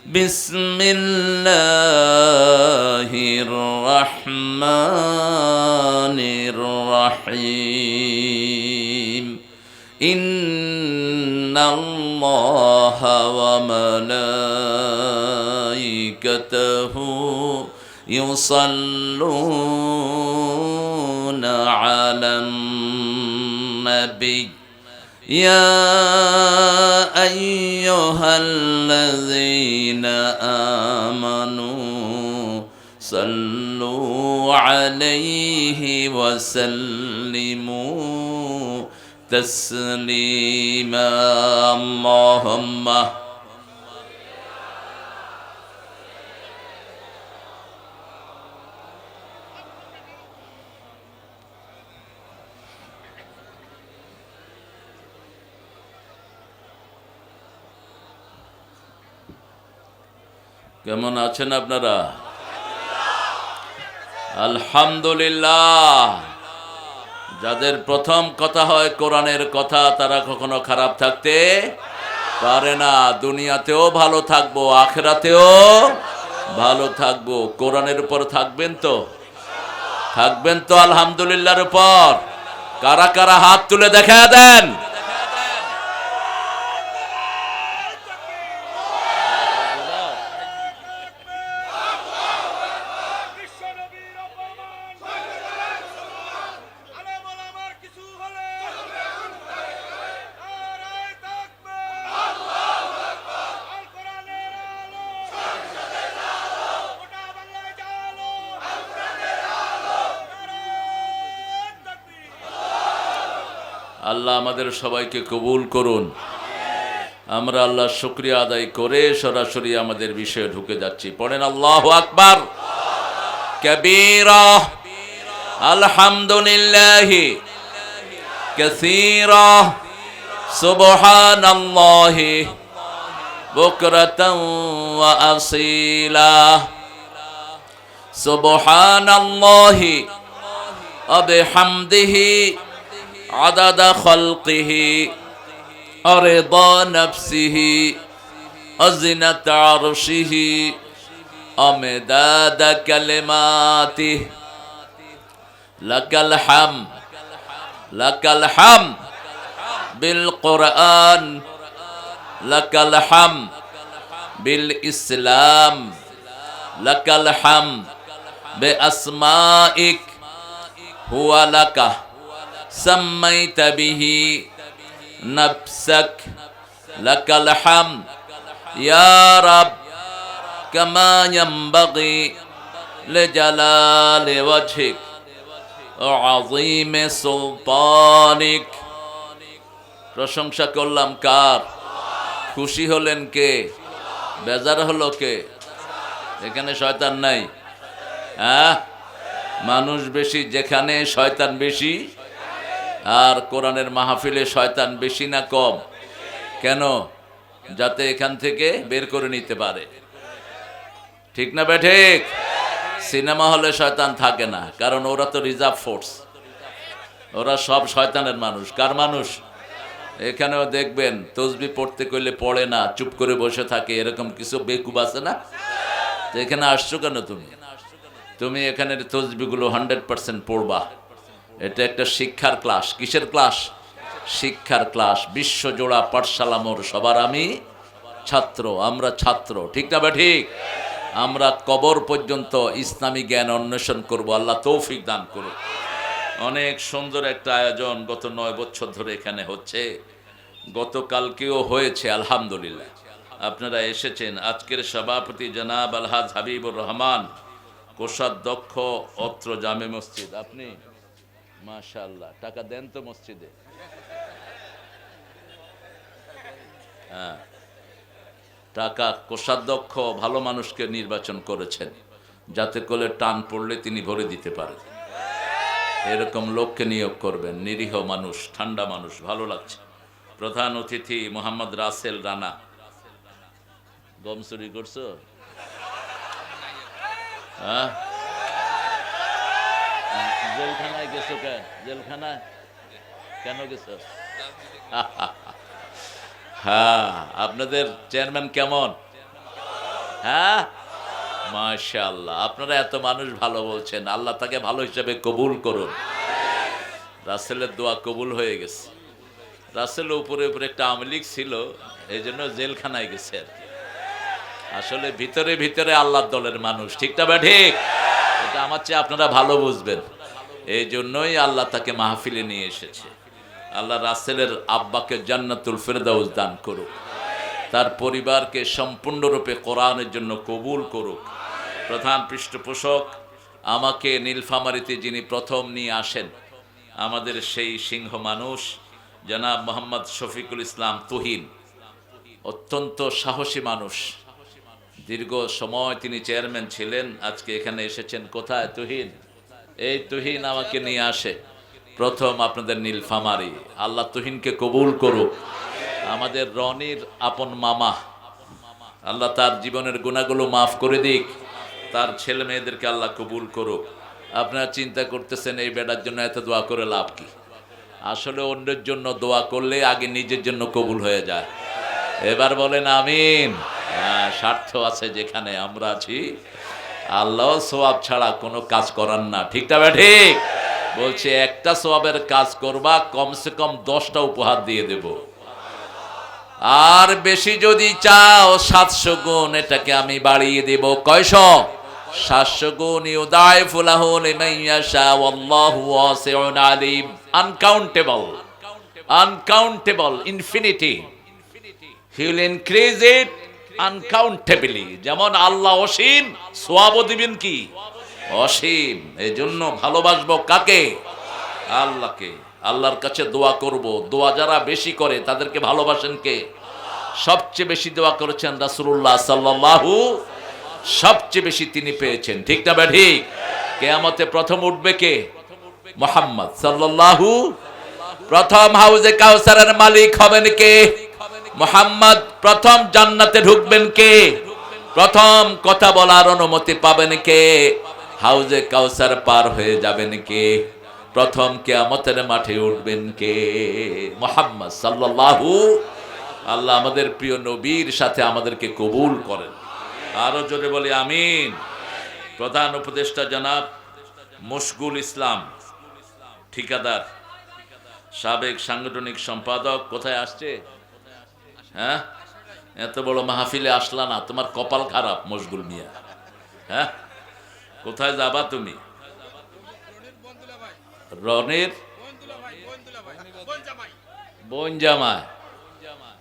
بسم الله الرحمن الرحيم إن الله وملائكته يصلون على النبي يا أيها الذين آمنوا صلوا عليه وسلموا تسليما اللهم কেমন আছেন আপনারা? আলহামদুলিল্লাহ। যাদের প্রথম কথা হয় কোরআনের কথা তারা কখনো খারাপ থাকতে পারে না। দুনিয়াতেও ভালো থাকবো, আখিরাতেও ভালো থাকবো। কোরআনের উপর থাকবেন তো? থাকবেন তো আলহামদুলিল্লাহর উপর? কারা কারা হাত তুলে দেখা দেন? আল্লাহ আমাদের সবাইকে কবুল করুন। আমরা আল্লাহর শুকরিয়া আদায় করে সরাসরি আমাদের বিষয়ে ঢুকে যাচ্ছি। পড়েন আল্লাহু আকবার কাবীরা, আলহামদুলিল্লাহি কাসীরা, সুবহানাল্লাহি বুকরাতান ওয়া আসীলা, সুবহানাল্লাহি ওয়া বিহামদিহি আদাদা খালকিহি রিদা নাফসিহি আযনাতা আরশিহি আমদাদা কালিমাতিহি লাকাল হামদ লাকাল হামদ বিল কুরআন লাকাল হামদ বিল ইসলাম লাকাল হামদ বে আসমাইক হুয়া লাকা সাম্মাইতা বিহি নাফসাক লাকাল হামদ ইয়া রাব কামা ইয়ানবাগি লিজালালি ওয়াজহিক ওয়া আযীমি সুলতানিক। প্রশংসা করলাম কার? খুশি হলেন কে? বেজার হলো কে? এখানে শয়তান নাই? হ্যাঁ, মানুষ বেশি যেখানে শয়তান বেশি। আর কোরআনের মাহফিলে শয়তান বেশি না কম? কেন? যাতে এখান থেকে বের করে নিতে পারে। ঠিক না বেঠিক? সিনেমা হলে শয়তান থাকে না, কারণ ওরা তো রিজার্ভ ফোর্স, ওরা সব শয়তানের মানুষ। কার মানুষ? এখানেও দেখবেন তসবিহ পড়তে কইলে পড়ে না, চুপ করে বসে থাকে, এরকম কিছু বেকুব আছে না? তো এখানে আসছো কেন তুমি? তুমি এখানে তসবিহগুলো 100% পড়বা। এটা একটা শিক্ষার ক্লাস। কিসের ক্লাস? শিক্ষার ক্লাস। বিশ্বজোড়া পাঠশালা মোর সবার আমি ছাত্র, আমরা ছাত্র। ঠিক না বা ঠিক? আমরা কবর পর্যন্ত ইসলামী জ্ঞান অন্বেষণ করব। আল্লাহ তৌফিক দান করুন। অনেক সুন্দর একটা আয়োজন গত 9 বছর ধরে এখানে হচ্ছে। গতকালকেও হয়েছে, আলহামদুলিল্লাহ। আপনারা এসেছেন। আজকের সভাপতি জনাব আলহাজ হাবিবুর রহমান, কোষাধ্যক্ষ অত্র জামে মসজিদ। আপনি মাশাআল্লাহ টাকা দেন তো মসজিদে? হ্যাঁ, টাকা কোষাধ্যক্ষ ভালো মানুষকে নির্বাচন করেছেন, যাতে করে টান পড়লে তিনি ভরে দিতে পারেন। এরকম লোককে নিয়োগ করবেন, নিরীহ মানুষ, ঠান্ডা মানুষ, ভালো লাগছে। প্রধান অতিথি মোহাম্মদ রাসেল রানা। গম চুরি করছো? হ্যাঁ, জেলখানায় গেছো কেন? জেলখানায় কেন গেছো? হ্যাঁ, আপনাদের চেয়ারম্যান কেমন? হ্যাঁ, মাশাআল্লাহ। আপনারা এত মানুষ ভালো বলছেন, আল্লাহ তাকে ভালো হিসেবে কবুল করুন। রাসেলের দোয়া কবুল হয়ে গেছে। রাসেল উপরে উপরে একটা আওয়ামী লীগ ছিল, এই জন্য জেলখানায় গেছে আর কি। আসলে ভিতরে ভিতরে আল্লাহর দলের মানুষ। ঠিক না ঠিক? এটা আমার চেয়ে আপনারা ভালো বুঝবেন। এই জন্যই আল্লাহ তাকে মাহফিলে নিয়ে এসেছে। আল্লাহ রাসেলের আব্বাকে জান্নাতুল ফেরদাউস দান করুক, তার পরিবারকে সম্পূর্ণরূপে কোরআনের জন্য কবুল করুক। প্রধান পৃষ্ঠপোষক আমাকে নীলফামারীতে যিনি প্রথম নিয়ে আসেন, আমাদের সেই সিংহ মানুষ জনাব মোহাম্মদ শফিকুল ইসলাম তুহিন, অত্যন্ত সাহসী মানুষ। দীর্ঘ সময় তিনি চেয়ারম্যান ছিলেন। আজকে এখানে এসেছেন। কোথায় তুহিন? এই তুহিন আমাকে নিয়ে আসে প্রথম আপনাদের নীলফামারী। আল্লাহ তুহিনকে কবুল করুক। আমাদের রনির আপন মামা, আল্লাহ তার জীবনের গুনাহগুলো মাফ করে দিক। তার ছেলে মেয়েদেরকে আল্লাহ কবুল করুক। আপনারা চিন্তা করতেছেন এই বেটার জন্য এত দোয়া করে লাভ কি? আসলে অন্যের জন্য দোয়া করলে আগে নিজের জন্য কবুল হয়ে যায়। এবার বলেন আমিন। স্বার্থ আছে যেখানে আমরা আছি, আল্লাহ সোয়াব ছাড়া কোনো কাজ করার না। ঠিক না ঠিক? বলছে একটা সোয়াবের কাজ করবা, কমসে কম 10টা উপহার দিয়ে দেব। আর বেশি যদি চাও 700 গুণ, এটাকে আমি বাড়িয়ে দেব। কয়শো? 700 গুণ। ইউদাইফু লাহু লিমান ইয়াশা ওয়াল্লাহু ওয়াসিউন আলিম। Uncountable, uncountable, infinity. He will increase it uncountably. যেমন আল্লাহ অসীম, সোয়াবও দিবেন কি? অসীম। এই জন্য ভালোবাসবো কাকে? আল্লাহকে। আল্লাহর কাছে দোয়া করব। দোয়া যারা বেশি করে তাদেরকে ভালোবাসেন কে? সবচেয়ে বেশি দোয়া করেছেন রাসূলুল্লাহ সাল্লাল্লাহু, সবচেয়ে বেশি তিনি পেয়েছেন। ঠিক না ঠিক? কিয়ামতে প্রথম উঠবে কে? মুহাম্মদ সাল্লাল্লাহু। প্রথম হাউজে কাউসারের মালিক হবেন কে? মুহাম্মদ। প্রথম জান্নাতে ঢুকবেন কে? প্রথম কথা বলার অনুমতি পাবেন কে? হাউজে কাউসার পার হয়ে যাবেন কে? প্রথম কিয়ামতের মাঠে উঠবেন কে? মুহাম্মদ সাল্লাল্লাহু। আল্লাহ আমাদের প্রিয় নবীর সাথে আমাদেরকে কবুল করেন। আরো জোরে বলি আমিন। প্রধান উপদেষ্টা জনাব মুশগুল ইসলাম ঠিকাদার, সাবেক সাংগঠনিক সম্পাদক, কোথায় আসছে? হ্যাঁ, এত বড় মাহফিলে আসলা না, তোমার কপাল খারাপ মশগুল মিয়া। হ্যাঁ, কোথায় যাবা তুমি? রনের বোন জামাই।